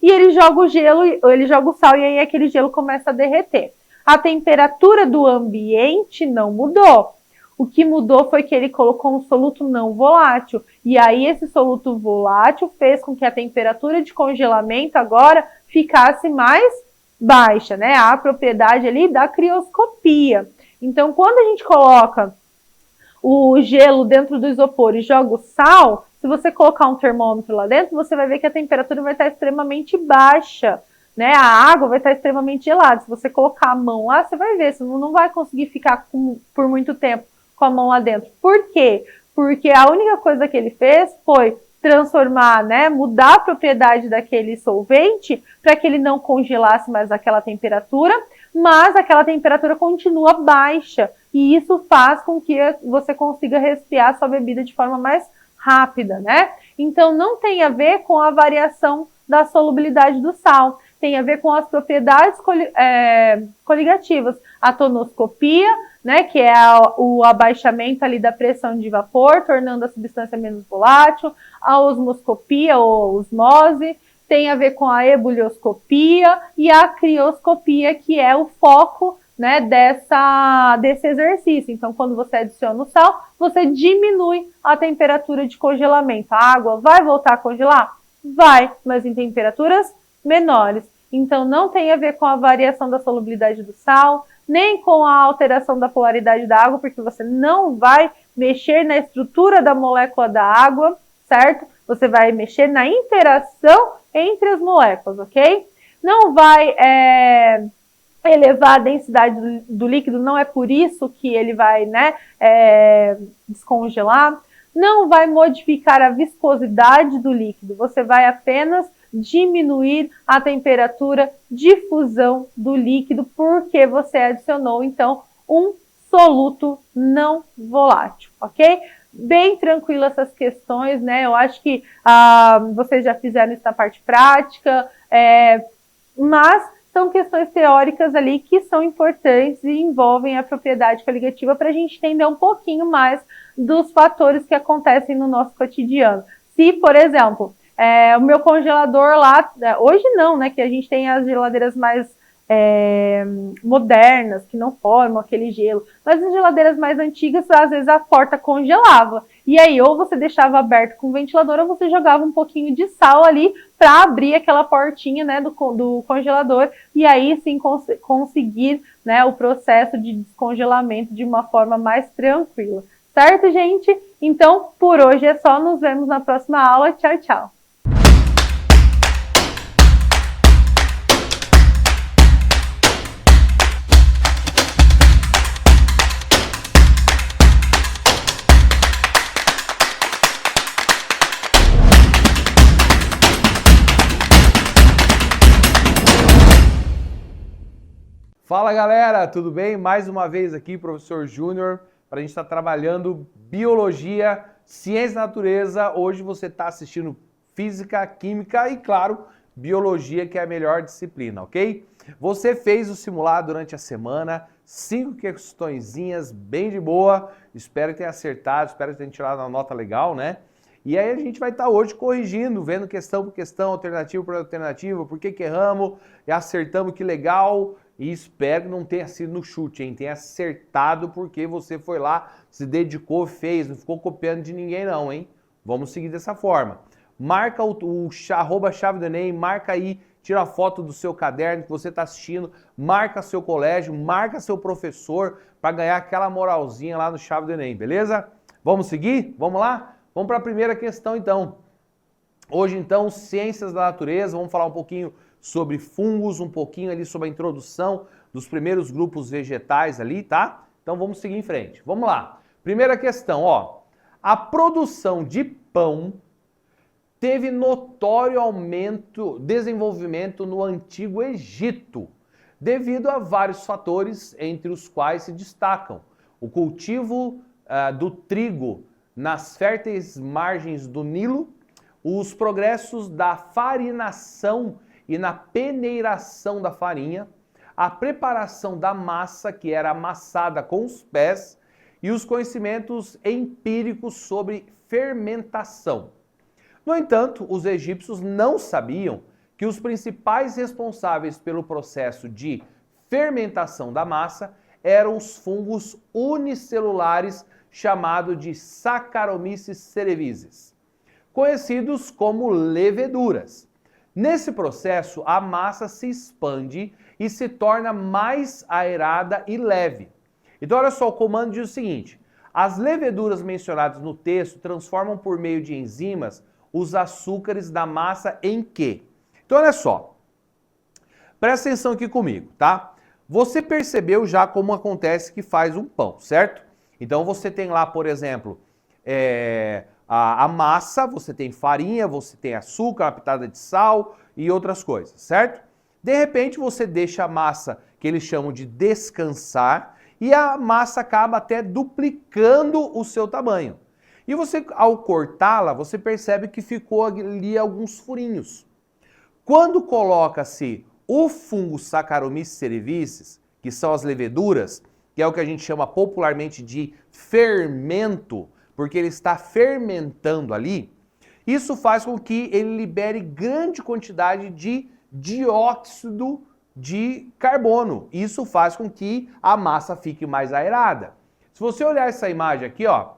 E ele joga o gelo, ele joga o sal e aí aquele gelo começa a derreter. A temperatura do ambiente não mudou. O que mudou foi que ele colocou um soluto não volátil. E aí esse soluto volátil fez com que a temperatura de congelamento agora ficasse mais baixa, né? A propriedade ali da crioscopia. Então, quando a gente coloca o gelo dentro do isopor e joga o sal, se você colocar um termômetro lá dentro, você vai ver que a temperatura vai estar extremamente baixa, né? A água vai estar extremamente gelada. Se você colocar a mão lá, você vai ver, você não vai conseguir ficar por muito tempo com a mão lá dentro. Por quê? Porque a única coisa que ele fez foi transformar, né, mudar a propriedade daquele solvente para que ele não congelasse mais aquela temperatura, mas aquela temperatura continua baixa e isso faz com que você consiga resfriar sua bebida de forma mais rápida, né? Então não tem a ver com a variação da solubilidade do sal, tem a ver com as propriedades coligativas, a tonoscopia, né, que é o abaixamento ali da pressão de vapor, tornando a substância menos volátil, a osmoscopia ou osmose, tem a ver com a ebulioscopia e a crioscopia, que é o foco, né, desse exercício. Então, quando você adiciona o sal, você diminui a temperatura de congelamento. A água vai voltar a congelar? Vai, mas em temperaturas menores. Então, não tem a ver com a variação da solubilidade do sal, nem com a alteração da polaridade da água, porque você não vai mexer na estrutura da molécula da água, certo? Você vai mexer na interação entre as moléculas, ok? Não vai elevar a densidade do líquido, não é por isso que ele vai, né, descongelar. Não vai modificar a viscosidade do líquido, você vai apenas diminuir a temperatura de fusão do líquido, porque você adicionou, então, um soluto não volátil, ok? bem tranquilo essas questões, né? Eu acho que vocês já fizeram isso na parte prática, mas são questões teóricas ali que são importantes e envolvem a propriedade coligativa para a gente entender um pouquinho mais dos fatores que acontecem no nosso cotidiano. Se, por exemplo, o meu congelador lá, hoje não, né, que a gente tem as geladeiras mais modernas, que não formam aquele gelo, mas as geladeiras mais antigas, às vezes a porta congelava, e aí ou você deixava aberto com o ventilador ou você jogava um pouquinho de sal ali para abrir aquela portinha, né, do congelador, e aí sim conseguir, né, o processo de descongelamento de uma forma mais tranquila. Certo, gente? Então, por hoje é só, nos vemos na próxima aula. Tchau, tchau! Fala galera, tudo bem? Mais uma vez aqui, professor Júnior, para a gente estar trabalhando biologia, ciência da natureza. Hoje você está assistindo física, química e, claro, biologia, que é a melhor disciplina, ok? Você fez o simulado durante a semana, 5 questõezinhas bem de boa, espero que tenha acertado, espero que tenha tirado uma nota legal, né? E aí a gente vai estar hoje corrigindo, vendo questão por questão, alternativa por alternativa, por que erramos, e acertamos, que legal. E espero que não tenha sido no chute, hein? Tenha acertado porque você foi lá, se dedicou, fez, não ficou copiando de ninguém não, hein? Vamos seguir dessa forma. Marca o arroba chave do Enem, marca aí, tira a foto do seu caderno que você está assistindo, marca seu colégio, marca seu professor para ganhar aquela moralzinha lá no chave do Enem, beleza? Vamos seguir? Vamos lá? Vamos para a primeira questão então. Hoje então, ciências da natureza, vamos falar um pouquinho sobre fungos, um pouquinho ali sobre a introdução dos primeiros grupos vegetais ali, tá? Então vamos seguir em frente. Vamos lá. Primeira questão, ó. A produção de pão teve notório desenvolvimento no Antigo Egito, devido a vários fatores, entre os quais se destacam o cultivo do trigo nas férteis margens do Nilo, os progressos da farinação e na peneiração da farinha, a preparação da massa, que era amassada com os pés, e os conhecimentos empíricos sobre fermentação. No entanto, os egípcios não sabiam que os principais responsáveis pelo processo de fermentação da massa eram os fungos unicelulares chamados de Saccharomyces cerevisiae, conhecidos como leveduras. Nesse processo, a massa se expande e se torna mais aerada e leve. Então, olha só, o comando diz o seguinte: as leveduras mencionadas no texto transformam por meio de enzimas os açúcares da massa em quê? Então, olha só, presta atenção aqui comigo, tá? Você percebeu já como acontece que faz um pão, certo? Então, você tem lá, por exemplo, a massa, você tem farinha, você tem açúcar, uma pitada de sal e outras coisas, certo? De repente você deixa a massa, que eles chamam de descansar, e a massa acaba até duplicando o seu tamanho. E você, ao cortá-la, você percebe que ficou ali alguns furinhos. Quando coloca-se o fungo Saccharomyces cerevisiae, que são as leveduras, que é o que a gente chama popularmente de fermento, porque ele está fermentando ali, isso faz com que ele libere grande quantidade de dióxido de carbono. Isso faz com que a massa fique mais aerada. Se você olhar essa imagem aqui, ó,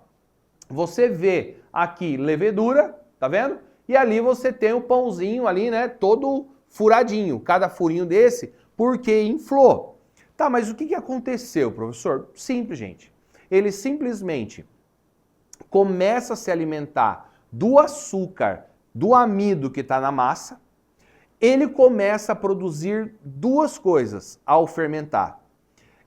você vê aqui levedura, tá vendo? E ali você tem o pãozinho ali, né, todo furadinho, cada furinho desse, porque inflou. Tá, mas o que aconteceu, professor? Simples, gente. Ele simplesmente começa a se alimentar do açúcar, do amido que está na massa, ele começa a produzir duas coisas ao fermentar.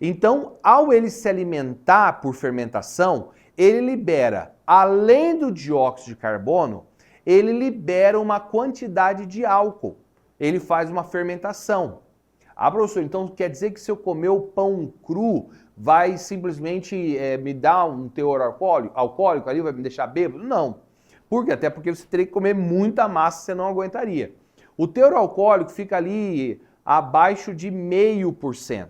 Então, ao ele se alimentar por fermentação, ele libera, além do dióxido de carbono, ele libera uma quantidade de álcool. Ele faz uma fermentação. Ah, professor, então quer dizer que se eu comer o pão cru, vai simplesmente me dar um teor alcoólico ali, vai me deixar bêbado? Não. Por quê? Até porque você teria que comer muita massa, você não aguentaria. O teor alcoólico fica ali abaixo de 0,5%.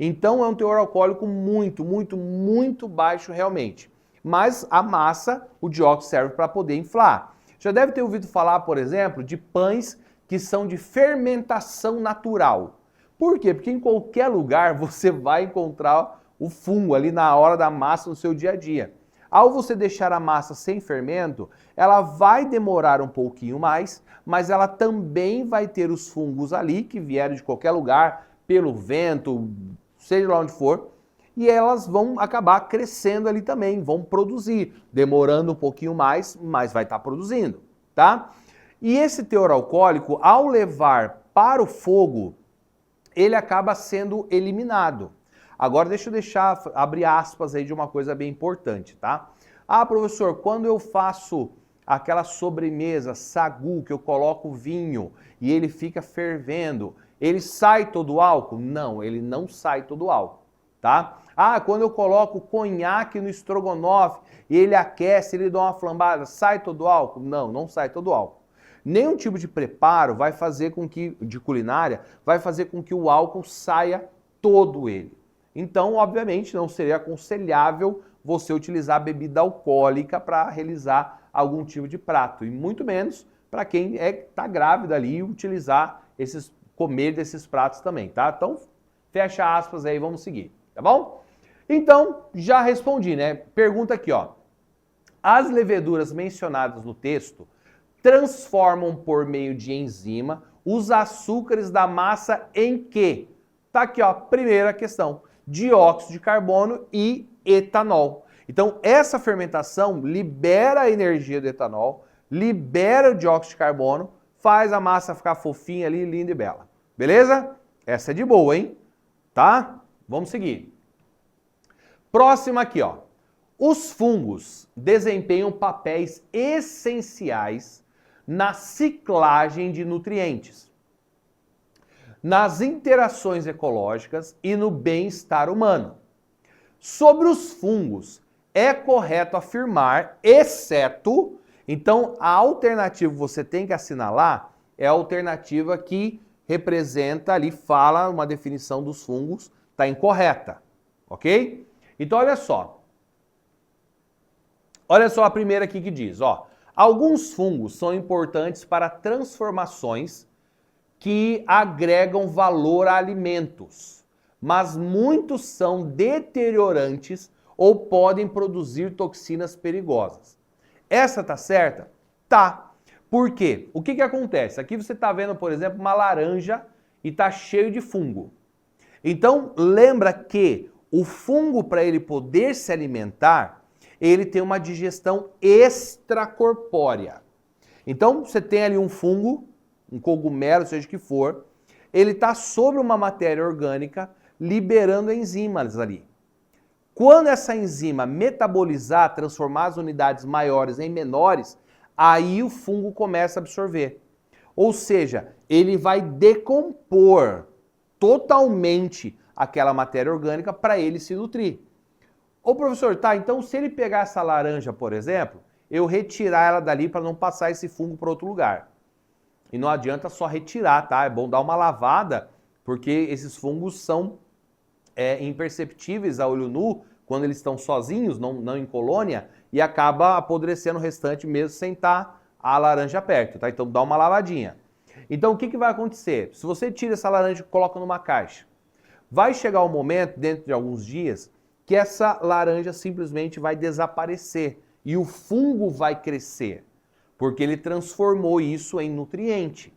Então é um teor alcoólico muito baixo realmente. Mas a massa, o dióxido serve para poder inflar. Já deve ter ouvido falar, por exemplo, de pães que são de fermentação natural. Por quê? Porque em qualquer lugar você vai encontrar o fungo ali na hora da massa no seu dia a dia. Ao você deixar a massa sem fermento, ela vai demorar um pouquinho mais, mas ela também vai ter os fungos ali que vieram de qualquer lugar, pelo vento, seja lá onde for, e elas vão acabar crescendo ali também, vão produzir, demorando um pouquinho mais, mas vai estar produzindo, tá? E esse teor alcoólico, ao levar para o fogo, ele acaba sendo eliminado. Agora deixa eu abrir aspas aí de uma coisa bem importante, tá? Ah, professor, quando eu faço aquela sobremesa, sagu, que eu coloco vinho e ele fica fervendo, ele sai todo o álcool? Não, ele não sai todo o álcool, tá? Ah, quando eu coloco conhaque no estrogonofe e ele aquece, ele dá uma flambada, sai todo o álcool? Não, não sai todo o álcool. Nenhum tipo de preparo vai fazer com que, de culinária, vai fazer com que o álcool saia todo ele. Então, obviamente, não seria aconselhável você utilizar bebida alcoólica para realizar algum tipo de prato. E muito menos para quem está grávida ali utilizar comer desses pratos também, tá? Então, fecha aspas aí, vamos seguir, tá bom? Então, já respondi, né? Pergunta aqui, ó. As leveduras mencionadas no texto transformam por meio de enzima os açúcares da massa em quê? Tá aqui, ó, primeira questão. Dióxido de carbono e etanol. Então, essa fermentação libera a energia do etanol, libera o dióxido de carbono, faz a massa ficar fofinha ali, linda e bela. Beleza? Essa é de boa, hein? Tá? Vamos seguir. Próxima aqui, ó. Os fungos desempenham papéis essenciais na ciclagem de nutrientes, nas interações ecológicas e no bem-estar humano. Sobre os fungos, é correto afirmar, exceto, então a alternativa que você tem que assinalar é a alternativa que representa ali, fala uma definição dos fungos, está incorreta, ok? Então olha só. Olha só a primeira aqui que diz, ó. Alguns fungos são importantes para transformações que agregam valor a alimentos, mas muitos são deteriorantes ou podem produzir toxinas perigosas. Essa tá certa? Tá. Por quê? O que acontece? Aqui você está vendo, por exemplo, uma laranja e está cheio de fungo. Então, lembra que o fungo, para ele poder se alimentar, ele tem uma digestão extracorpórea. Então, você tem ali um fungo, um cogumelo, seja o que for, ele está sobre uma matéria orgânica liberando enzimas ali. Quando essa enzima metabolizar, transformar as unidades maiores em menores, aí o fungo começa a absorver. Ou seja, ele vai decompor totalmente aquela matéria orgânica para ele se nutrir. Ô professor, tá, então se ele pegar essa laranja, por exemplo, eu retirar ela dali para não passar esse fungo para outro lugar. E não adianta só retirar, tá? É bom dar uma lavada, porque esses fungos são imperceptíveis a olho nu quando eles estão sozinhos, não em colônia, e acaba apodrecendo o restante mesmo sem estar a laranja perto, tá? Então dá uma lavadinha. Então o que vai acontecer? Se você tira essa laranja e coloca numa caixa, vai chegar um momento, dentro de alguns dias, que essa laranja simplesmente vai desaparecer e o fungo vai crescer, porque ele transformou isso em nutriente.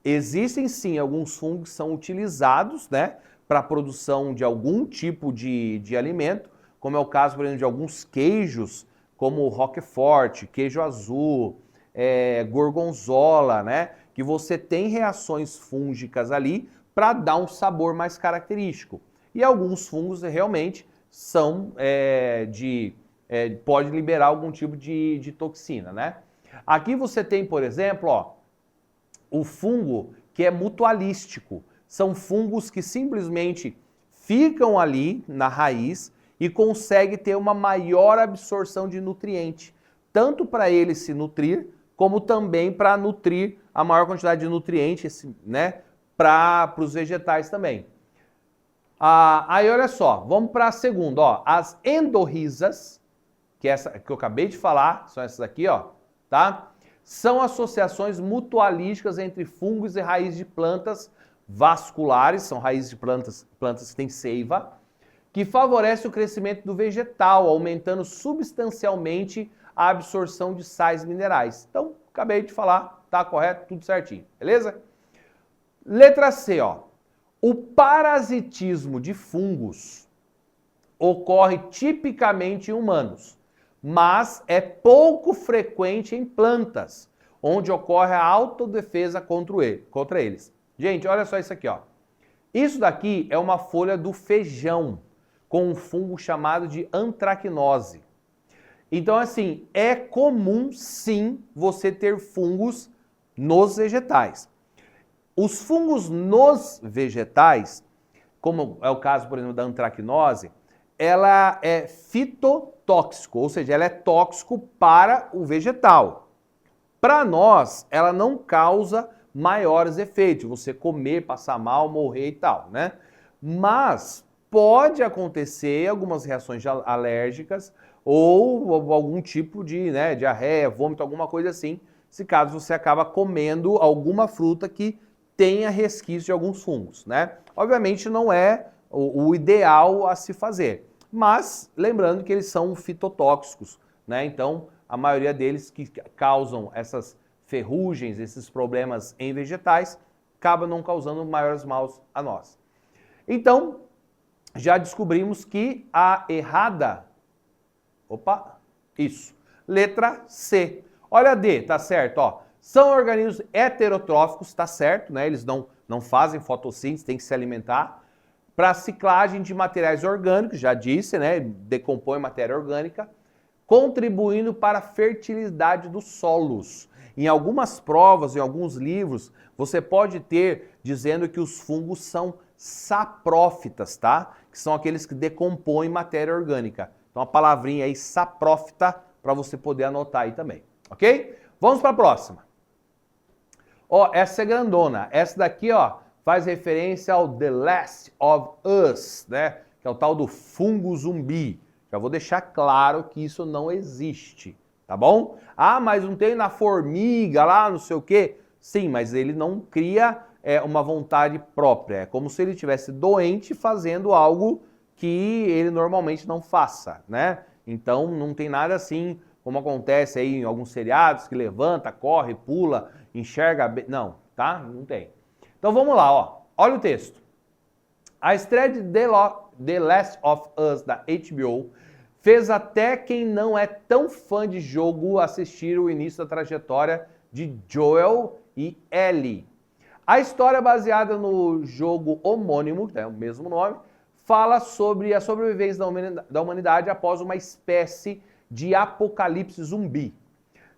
Existem sim alguns fungos que são utilizados, né, para a produção de algum tipo de alimento, como é o caso, por exemplo, de alguns queijos, como o Roquefort, queijo azul, gorgonzola, né, que você tem reações fúngicas ali para dar um sabor mais característico. E alguns fungos realmente são pode liberar algum tipo de toxina, né? Aqui você tem, por exemplo, ó, o fungo que é mutualístico. são fungos que simplesmente ficam ali na raiz e conseguem ter uma maior absorção de nutriente, tanto para ele se nutrir, como também para nutrir a maior quantidade de nutrientes, né, para os vegetais também. Aí olha só, vamos para a segunda, ó, as endorrizas, que é essa que eu acabei de falar, são essas aqui, ó, tá? São associações mutualísticas entre fungos e raízes de plantas vasculares, são raízes de plantas que têm seiva, que favorece o crescimento do vegetal, aumentando substancialmente a absorção de sais minerais. Então, acabei de falar, tá correto, tudo certinho, beleza? Letra C, ó. O parasitismo de fungos ocorre tipicamente em humanos, mas é pouco frequente em plantas, onde ocorre a autodefesa contra eles. Gente, olha só isso aqui, ó. Isso daqui é uma folha do feijão com um fungo chamado de antracnose. Então, assim, é comum, sim, você ter fungos nos vegetais. Os fungos nos vegetais, como é o caso, por exemplo, da antracnose, ela é fitotóxico, ou seja, ela é tóxico para o vegetal. Para nós, ela não causa maiores efeitos, você comer, passar mal, morrer e tal, né? Mas pode acontecer algumas reações alérgicas ou algum tipo de, né, diarreia, vômito, alguma coisa assim, se caso você acaba comendo alguma fruta que tenha resquício de alguns fungos, né? Obviamente não é o ideal a se fazer, mas lembrando que eles são fitotóxicos, né? Então, a maioria deles que causam essas ferrugens, esses problemas em vegetais, acaba não causando maiores males a nós. Então, já descobrimos que a errada... Opa, isso. Letra C. Olha a D, tá certo, ó. São organismos heterotróficos, tá certo, né? Eles não fazem fotossíntese, tem que se alimentar. Para ciclagem de materiais orgânicos, já disse, né? Decompõe matéria orgânica, contribuindo para a fertilidade dos solos. Em algumas provas, em alguns livros, você pode ter dizendo que os fungos são saprófitas, tá? Que são aqueles que decompõem matéria orgânica. Então a palavrinha aí, saprófita, para você poder anotar aí também, ok? Vamos para a próxima. Ó, essa é grandona. Essa daqui, ó, faz referência ao The Last of Us, né? Que é o tal do fungo zumbi. Já vou deixar claro que isso não existe, tá bom? Ah, mas não tem na formiga lá, não sei o quê. Sim, mas ele não cria uma vontade própria. É como se ele estivesse doente fazendo algo que ele normalmente não faça, né? Então não tem nada assim, como acontece aí em alguns seriados, que levanta, corre, pula, enxerga... Não, tá? Não tem. Então vamos lá, ó. Olha o texto. A estreia de The Last of Us da HBO fez até quem não é tão fã de jogo assistir o início da trajetória de Joel e Ellie. A história baseada no jogo homônimo, que é o mesmo nome, fala sobre a sobrevivência da humanidade após uma espécie de apocalipse zumbi.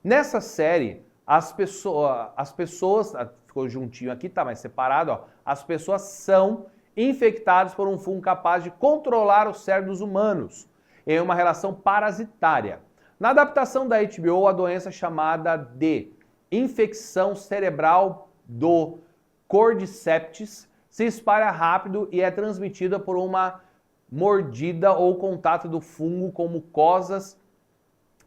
Nessa série, as pessoas, ficou juntinho aqui, tá mais separado, ó, as pessoas são infectadas por um fungo capaz de controlar o cérebro dos humanos, em uma relação parasitária. Na adaptação da HBO, a doença chamada de infecção cerebral do Cordyceps se espalha rápido e é transmitida por uma mordida ou contato do fungo com mucosas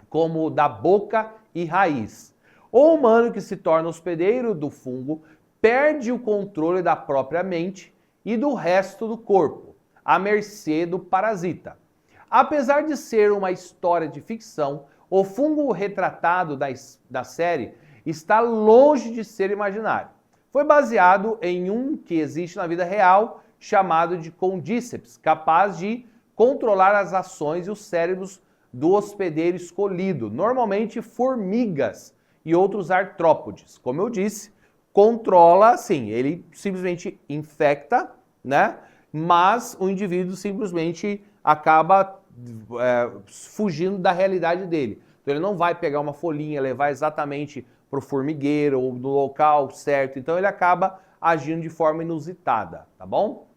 como da boca e raiz. O humano que se torna hospedeiro do fungo perde o controle da própria mente e do resto do corpo, à mercê do parasita. Apesar de ser uma história de ficção, o fungo retratado da série está longe de ser imaginário. Foi baseado em um que existe na vida real, chamado de Cordyceps, capaz de controlar as ações e os cérebros do hospedeiro escolhido, normalmente formigas e outros artrópodes. Como eu disse, controla, assim, ele simplesmente infecta, né? Mas o indivíduo simplesmente acaba fugindo da realidade dele. Então ele não vai pegar uma folhinha, levar exatamente para o formigueiro ou no local certo. Então ele acaba agindo de forma inusitada, tá bom?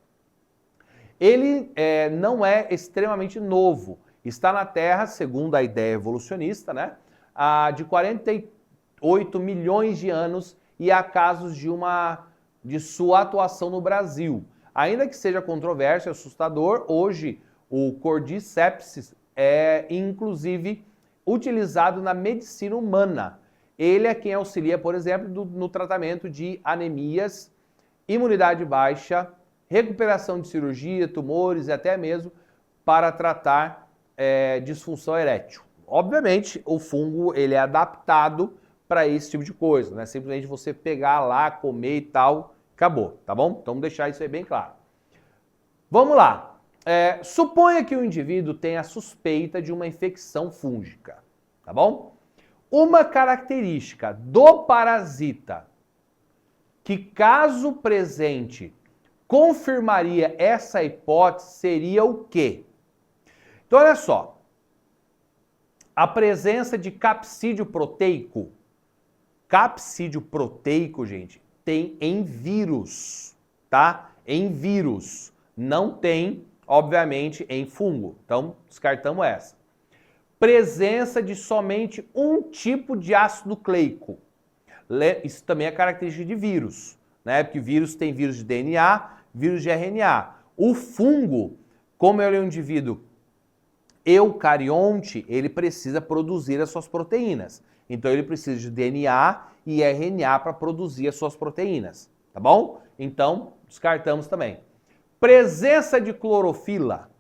Ele não é extremamente novo. Está na Terra, segundo a ideia evolucionista, né, de 48 milhões de anos e há casos de sua atuação no Brasil. Ainda que seja controverso e assustador, hoje o Cordyceps é inclusive utilizado na medicina humana. Ele é quem auxilia, por exemplo, no tratamento de anemias, imunidade baixa, recuperação de cirurgia, tumores e até mesmo para tratar disfunção erétil. Obviamente, o fungo ele é adaptado para esse tipo de coisa, não é simplesmente você pegar lá, comer e tal, acabou, tá bom? Então, vamos deixar isso aí bem claro. Vamos lá. Suponha que o indivíduo tenha suspeita de uma infecção fúngica, tá bom? Uma característica do parasita que, caso presente, confirmaria essa hipótese seria o quê? Então, olha só. A presença de capsídeo proteico. Capsídeo proteico, gente, tem em vírus, tá? Em vírus. Não tem, obviamente, em fungo. Então, descartamos essa. Presença de somente um tipo de ácido nucleico. Isso também é característica de vírus, né? Porque vírus tem vírus de DNA, vírus de RNA. O fungo, como ele é um indivíduo eucarionte, ele precisa produzir as suas proteínas. Então ele precisa de DNA e RNA para produzir as suas proteínas, tá bom? Então, descartamos também. Presença de clorofila.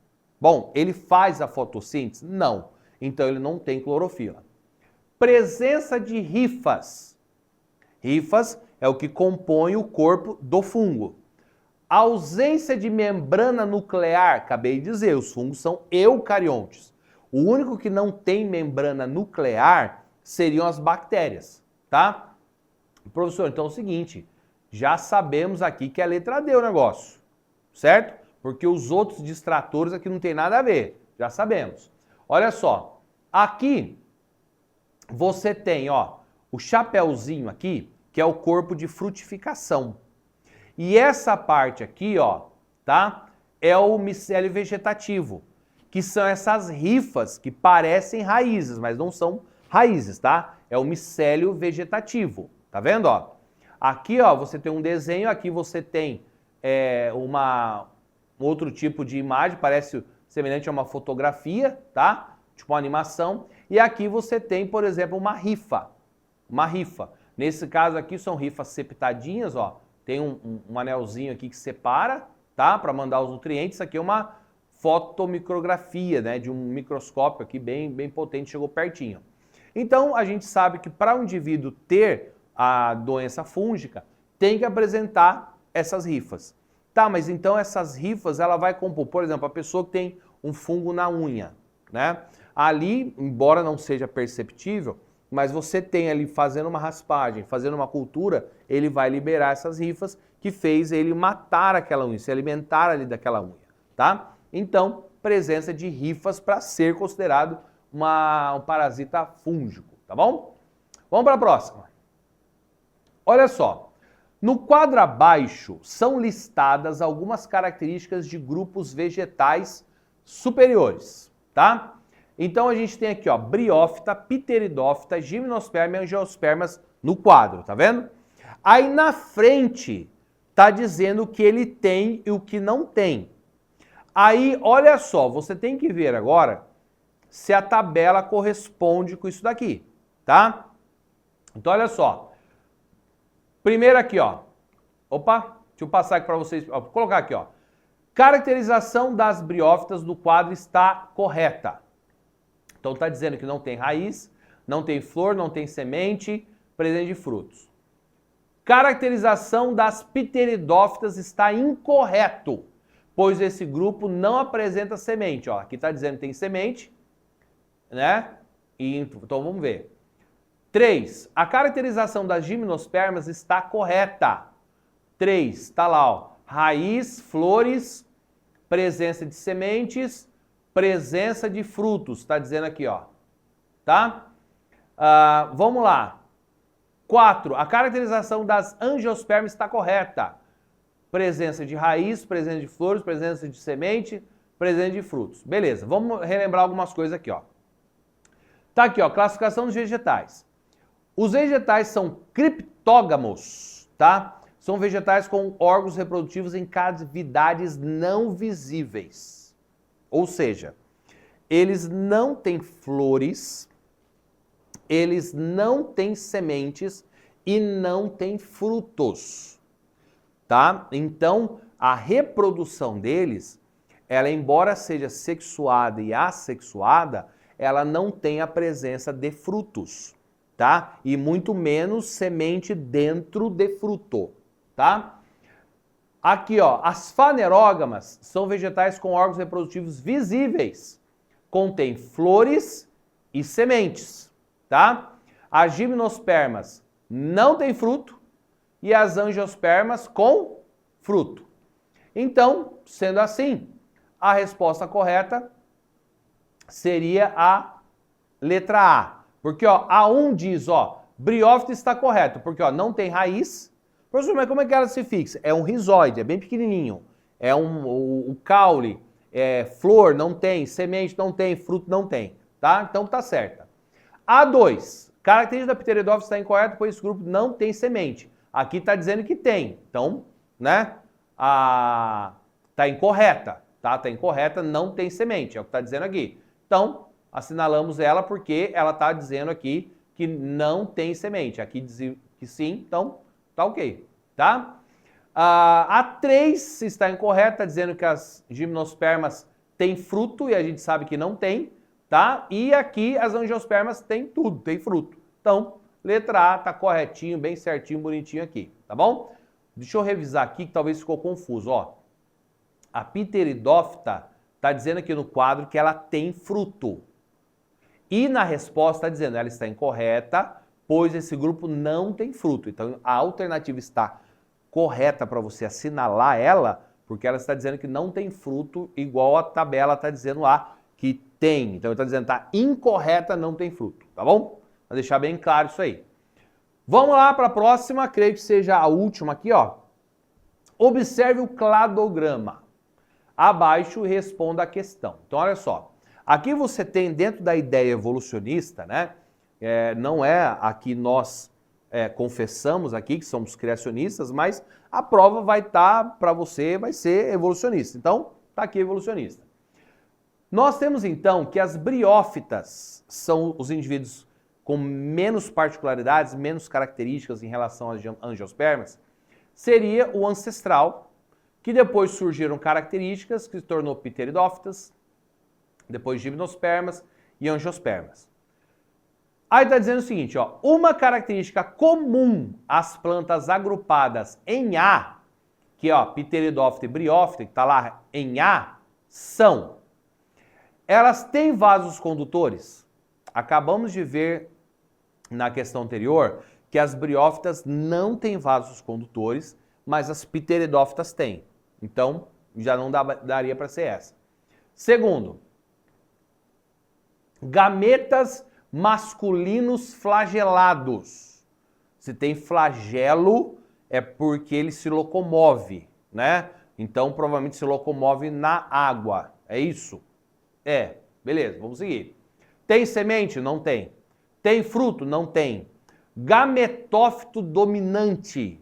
Bom, ele faz a fotossíntese? Não. Então ele não tem clorofila. Presença de hifas. Hifas é o que compõe o corpo do fungo. Ausência de membrana nuclear, acabei de dizer, os fungos são eucariontes. O único que não tem membrana nuclear seriam as bactérias, tá? Professor, então é o seguinte, já sabemos aqui que é a letra D o negócio, certo? Porque os outros distratores aqui não tem nada a ver, já sabemos. Olha só, aqui você tem, ó, o chapéuzinho aqui, que é o corpo de frutificação. E essa parte aqui, ó, tá? É o micélio vegetativo, que são essas rifas que parecem raízes, mas não são raízes, tá? É o micélio vegetativo, tá vendo, ó? Aqui, ó, você tem um desenho, aqui você tem outro tipo de imagem, parece semelhante a uma fotografia, tá? Tipo uma animação. E aqui você tem, por exemplo, uma rifa. Uma rifa. Nesse caso aqui são rifas septadinhas, ó. Tem um anelzinho aqui que separa, tá? Para mandar os nutrientes. Isso aqui é uma fotomicrografia, né? De um microscópio aqui bem potente, chegou pertinho. Então, a gente sabe que para o indivíduo ter a doença fúngica, tem que apresentar essas rifas. Tá, mas então essas rifas, ela vai compor, por exemplo, a pessoa que tem um fungo na unha, né? Ali, embora não seja perceptível, mas você tem ali fazendo uma raspagem, fazendo uma cultura, ele vai liberar essas rifas que fez ele matar aquela unha, se alimentar ali daquela unha, tá? Então, presença de rifas para ser considerado um parasita fúngico, tá bom? Vamos para a próxima. Olha só, no quadro abaixo são listadas algumas características de grupos vegetais superiores, tá? Então a gente tem aqui, ó, briófita, pteridófita, gimnosperma e angiospermas no quadro, tá vendo? Aí na frente tá dizendo o que ele tem e o que não tem. Aí, olha só, você tem que ver agora se a tabela corresponde com isso daqui, tá? Então olha só. Primeiro aqui, ó. Opa, deixa eu passar aqui para vocês, ó, vou colocar aqui, ó. Caracterização das briófitas do quadro está correta. Então está dizendo que não tem raiz, não tem flor, não tem semente, presente de frutos. Caracterização das pteridófitas está incorreto, pois esse grupo não apresenta semente. Ó, aqui está dizendo que tem semente, né? Então vamos ver. 3. A caracterização das gimnospermas está correta. 3. Está lá, ó. Raiz, flores, presença de sementes, presença de frutos, está dizendo aqui, ó, tá? Vamos lá. 4. A caracterização das angiospermas está correta. Presença de raiz, presença de flores, presença de semente, presença de frutos. Beleza, vamos relembrar algumas coisas aqui, ó. Tá aqui, ó, classificação dos vegetais. Os vegetais são criptógamos, tá? São vegetais com órgãos reprodutivos em cavidades não visíveis. Ou seja, eles não têm flores, eles não têm sementes e não têm frutos, tá? Então, a reprodução deles, ela embora seja sexuada e assexuada, ela não tem a presença de frutos, tá? E muito menos semente dentro de fruto, tá? Aqui, ó, as fanerógamas são vegetais com órgãos reprodutivos visíveis, contém flores e sementes, tá? As gimnospermas não têm fruto e as angiospermas com fruto. Então, sendo assim, a resposta correta seria a letra A. Porque, ó, A1 diz, ó, briófita está correto, porque, ó, não tem raiz. Professor, mas como é que ela se fixa? É um rizóide, é bem pequenininho. É o caule, flor não tem, semente não tem, fruto não tem, tá? Então tá certa. A2, característica da pteridófita está incorreta, pois esse grupo não tem semente. Aqui está dizendo que tem, então, né, tá incorreta, tá? Tá incorreta, não tem semente, é o que está dizendo aqui. Então, assinalamos ela porque ela está dizendo aqui que não tem semente. Aqui diz que sim, então tá ok, tá? A 3 está incorreta, está dizendo que as gimnospermas têm fruto e a gente sabe que não tem, tá? E aqui as angiospermas têm tudo, tem fruto. Então, letra A tá corretinho, bem certinho, bonitinho aqui, tá bom? Deixa eu revisar aqui que talvez ficou confuso, ó. A pteridófita está dizendo aqui no quadro que ela tem fruto. E na resposta está dizendo ela está incorreta, pois esse grupo não tem fruto. Então a alternativa está correta para você assinalar ela, porque ela está dizendo que não tem fruto, igual a tabela está dizendo lá que tem. Então ele está dizendo que está incorreta, não tem fruto, tá bom? Para deixar bem claro isso aí. Vamos lá para a próxima, creio que seja a última aqui, ó. Observe o cladograma. Abaixo responda a questão. Então, olha só. Aqui você tem, dentro da ideia evolucionista, né? Não é aqui nós confessamos aqui que somos criacionistas, mas a prova vai estar para você, vai ser evolucionista. Então, tá aqui evolucionista. Nós temos, então, que as briófitas são os indivíduos com menos particularidades, menos características em relação às angiospermas. Seria o ancestral, que depois surgiram características que se tornou pteridófitas, depois gimnospermas e angiospermas. Aí está dizendo o seguinte, ó, uma característica comum às plantas agrupadas em A, que é pteridófita e briófita, que está lá em A, são, elas têm vasos condutores. Acabamos de ver na questão anterior que as briófitas não têm vasos condutores, mas as pteridófitas têm. Então, já não daria para ser essa. Segundo, gametas masculinos flagelados. Se tem flagelo, é porque ele se locomove, né? Então, provavelmente se locomove na água. É isso? Beleza, vamos seguir. Tem semente? Não tem. Tem fruto? Não tem. Gametófito dominante.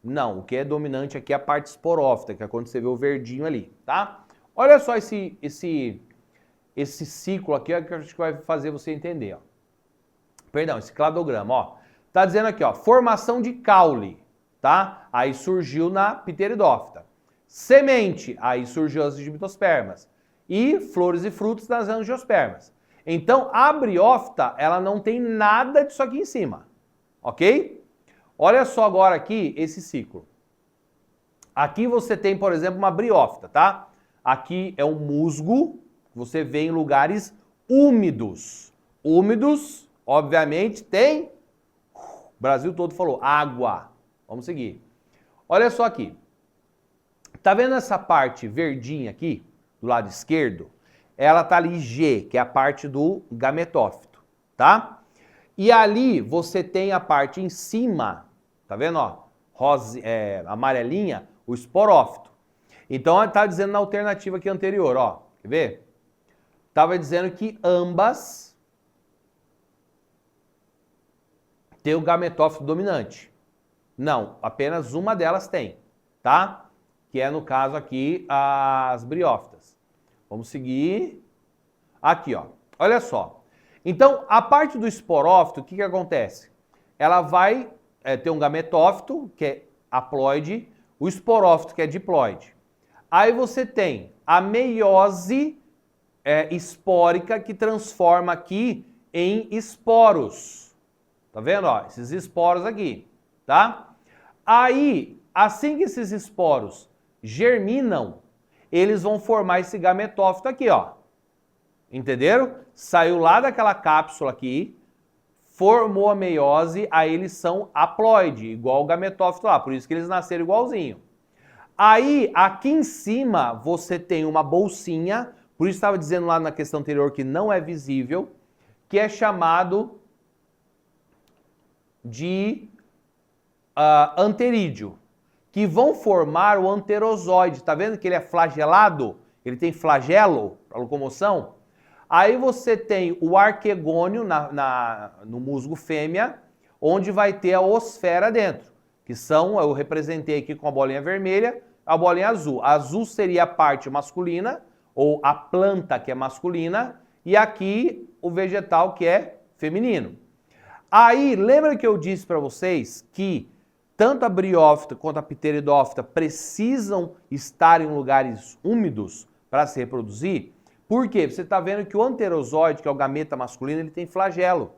Não, o que é dominante aqui é a parte esporófita, que é quando você vê o verdinho ali, tá? Olha só esse ciclo aqui, ó, que acho que vai fazer você entender, ó. Perdão, esse cladograma, ó. Tá dizendo aqui, ó, formação de caule, tá? Aí surgiu na pteridófita. Semente, aí surgiu as gimnospermas. E flores e frutos nas angiospermas. Então, a briófita, ela não tem nada disso aqui em cima, ok? Olha só agora aqui esse ciclo. Aqui você tem, por exemplo, uma briófita, tá? Aqui é um musgo, você vê em lugares úmidos. Úmidos, obviamente, tem... O Brasil todo falou água. Vamos seguir. Olha só aqui. Tá vendo essa parte verdinha aqui, do lado esquerdo? Ela tá ali G, que é a parte do gametófito, tá? E ali você tem a parte em cima, tá vendo, ó? Rosa, amarelinha, o esporófito. Então, está dizendo na alternativa aqui anterior, ó. Quer ver? Estava dizendo que ambas têm o gametófito dominante. Não, apenas uma delas tem, tá? Que é, no caso aqui, as briófitas. Vamos seguir. Aqui, ó. Olha só. Então, a parte do esporófito, o que acontece? Ela vai ter um gametófito, que é haploide, o esporófito, que é diploide. Aí você tem a meiose espórica, que transforma aqui em esporos. Tá vendo? Ó, esses esporos aqui, tá? Aí, assim que esses esporos germinam, eles vão formar esse gametófito aqui, ó. Entenderam? Saiu lá daquela cápsula aqui, formou a meiose, aí eles são haploide, igual o gametófito lá, por isso que eles nasceram igualzinho. Aí, aqui em cima, você tem uma bolsinha, por isso estava dizendo lá na questão anterior que não é visível, que é chamado de anterídeo, que vão formar o anterozoide. Tá vendo que ele é flagelado? Ele tem flagelo para locomoção? Aí você tem o arquegônio no musgo fêmea, onde vai ter a osfera dentro, que são, eu representei aqui com a bolinha vermelha, a bolinha azul. A azul seria a parte masculina, ou a planta que é masculina, e aqui o vegetal que é feminino. Aí, lembra que eu disse para vocês que tanto a briófita quanto a pteridófita precisam estar em lugares úmidos para se reproduzir? Por quê? Você está vendo que o anterozoide, que é o gameta masculino, ele tem flagelo.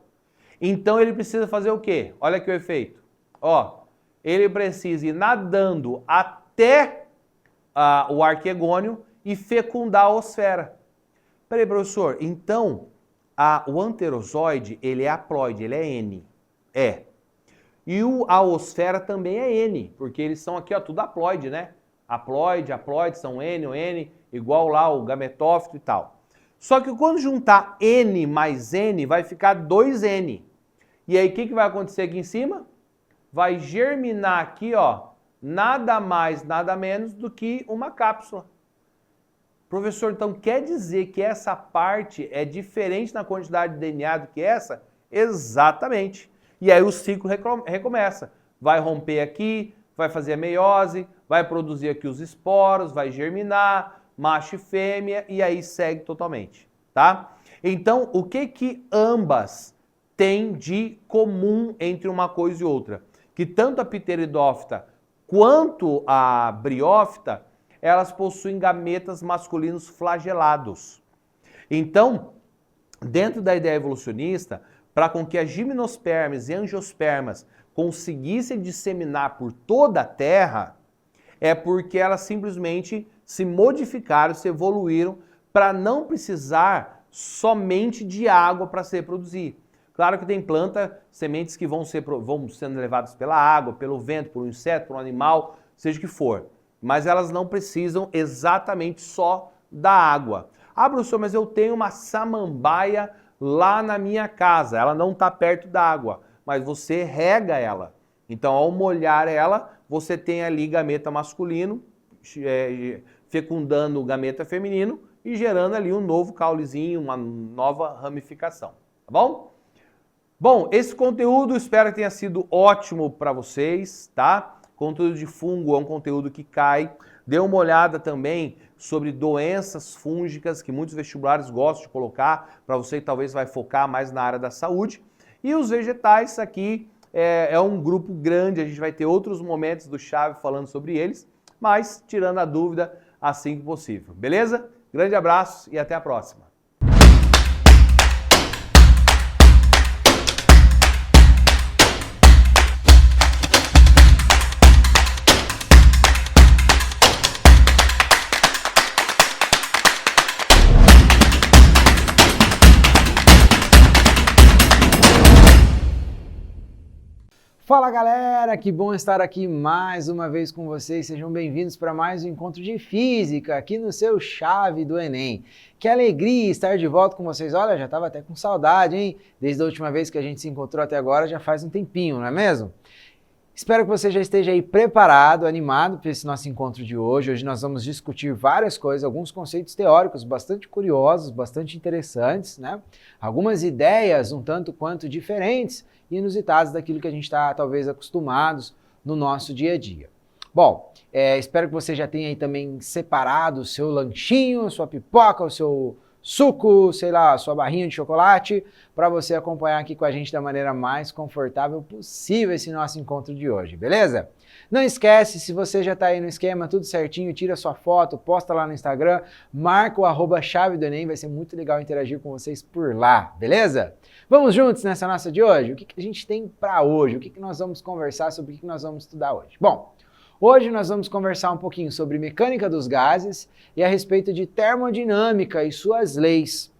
Então ele precisa fazer o quê? Olha aqui o efeito. Ó, ele precisa ir nadando até o arquegônio e fecundar a osfera. Peraí, professor, então o anterozoide, ele é haploide, ele é N. E a osfera também é N, porque eles são aqui, ó, tudo haploide, né? Haploide, são N, o N, igual lá o gametófito e tal. Só que quando juntar N mais N, vai ficar 2N. E aí, o que vai acontecer aqui em cima? Vai germinar aqui, ó, nada mais, nada menos do que uma cápsula. Professor, então quer dizer que essa parte é diferente na quantidade de DNA do que essa? Exatamente. E aí o ciclo recomeça. Vai romper aqui, vai fazer a meiose, vai produzir aqui os esporos, vai germinar, macho e fêmea, e aí segue totalmente, tá? Então, o que ambas têm de comum entre uma coisa e outra? Que tanto a pteridófita quanto a briófita, elas possuem gametas masculinos flagelados. Então, dentro da ideia evolucionista, para com que as gimnospermas e angiospermas conseguissem disseminar por toda a Terra, é porque elas simplesmente se modificaram, se evoluíram para não precisar somente de água para se reproduzir. Claro que tem planta, sementes que vão sendo levadas pela água, pelo vento, por um inseto, por um animal, seja o que for. Mas elas não precisam exatamente só da água. Ah, professor, mas eu tenho uma samambaia lá na minha casa, ela não está perto da água, mas você rega ela. Então, ao molhar ela, você tem ali gameta masculino, fecundando o gameta feminino e gerando ali um novo caulezinho, uma nova ramificação, tá bom? Bom, esse conteúdo espero que tenha sido ótimo para vocês, tá? Conteúdo de fungo é um conteúdo que cai. Dê uma olhada também sobre doenças fúngicas que muitos vestibulares gostam de colocar, para você que talvez vai focar mais na área da saúde. E os vegetais aqui é um grupo grande, a gente vai ter outros momentos do Chave falando sobre eles, mas tirando a dúvida assim que possível. Beleza? Grande abraço e até a próxima. Fala galera, que bom estar aqui mais uma vez com vocês, sejam bem-vindos para mais um encontro de física aqui no seu Chave do Enem. Que alegria estar de volta com vocês, olha, já estava até com saudade, hein? Desde a última vez que a gente se encontrou até agora já faz um tempinho, não é mesmo? Espero que você já esteja aí preparado, animado para esse nosso encontro de hoje. Hoje nós vamos discutir várias coisas, alguns conceitos teóricos bastante curiosos, bastante interessantes, né? Algumas ideias um tanto quanto diferentes e inusitadas daquilo que a gente está talvez acostumados no nosso dia a dia. Bom, espero que você já tenha aí também separado o seu lanchinho, sua pipoca, o seu suco, sei lá, sua barrinha de chocolate, para você acompanhar aqui com a gente da maneira mais confortável possível esse nosso encontro de hoje, beleza? Não esquece, se você já está aí no esquema, tudo certinho, tira sua foto, posta lá no Instagram, marca o @chave do Enem, vai ser muito legal interagir com vocês por lá, beleza? Vamos juntos nessa nossa de hoje? O que a gente tem para hoje? O que nós vamos conversar, sobre o que nós vamos estudar hoje? Bom, hoje nós vamos conversar um pouquinho sobre mecânica dos gases e a respeito de termodinâmica e suas leis.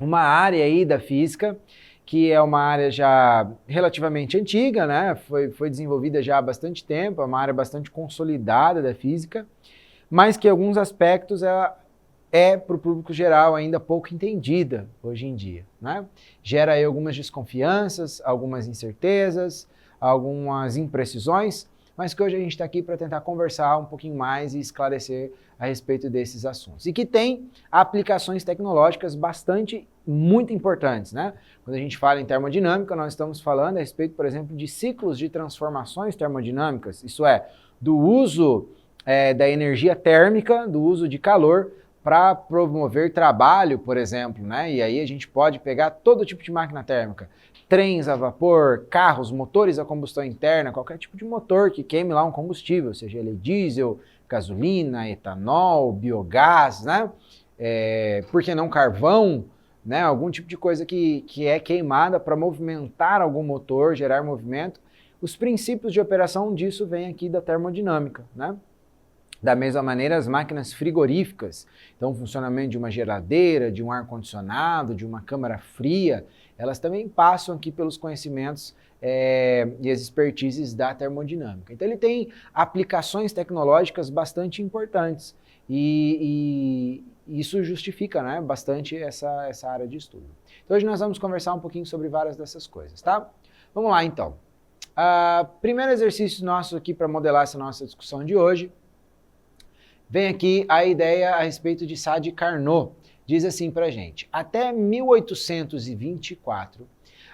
Uma área aí da física que é uma área já relativamente antiga, né? Foi desenvolvida já há bastante tempo, é uma área bastante consolidada da física, mas que em alguns aspectos ela é para o público geral ainda pouco entendida hoje em dia, né? Gera aí algumas desconfianças, algumas incertezas, algumas imprecisões, mas que hoje a gente está aqui para tentar conversar um pouquinho mais e esclarecer a respeito desses assuntos. E que tem aplicações tecnológicas muito importantes, né? Quando a gente fala em termodinâmica, nós estamos falando a respeito, por exemplo, de ciclos de transformações termodinâmicas, isso é, do uso da energia térmica, do uso de calor para promover trabalho, por exemplo, né? E aí a gente pode pegar todo tipo de máquina térmica, trens a vapor, carros, motores a combustão interna, qualquer tipo de motor que queime lá um combustível, seja ele diesel, gasolina, etanol, biogás, né? Por que não carvão, né? Algum tipo de coisa que é queimada para movimentar algum motor, gerar movimento. Os princípios de operação disso vêm aqui da termodinâmica, né? Da mesma maneira, as máquinas frigoríficas, então o funcionamento de uma geladeira, de um ar-condicionado, de uma câmara fria, elas também passam aqui pelos conhecimentos e as expertises da termodinâmica. Então ele tem aplicações tecnológicas bastante importantes e isso justifica, né, bastante essa área de estudo. Então hoje nós vamos conversar um pouquinho sobre várias dessas coisas, tá? Vamos lá então. Primeiro exercício nosso aqui para modelar essa nossa discussão de hoje. Vem aqui a ideia a respeito de Sadi Carnot. Diz assim pra gente: até 1824,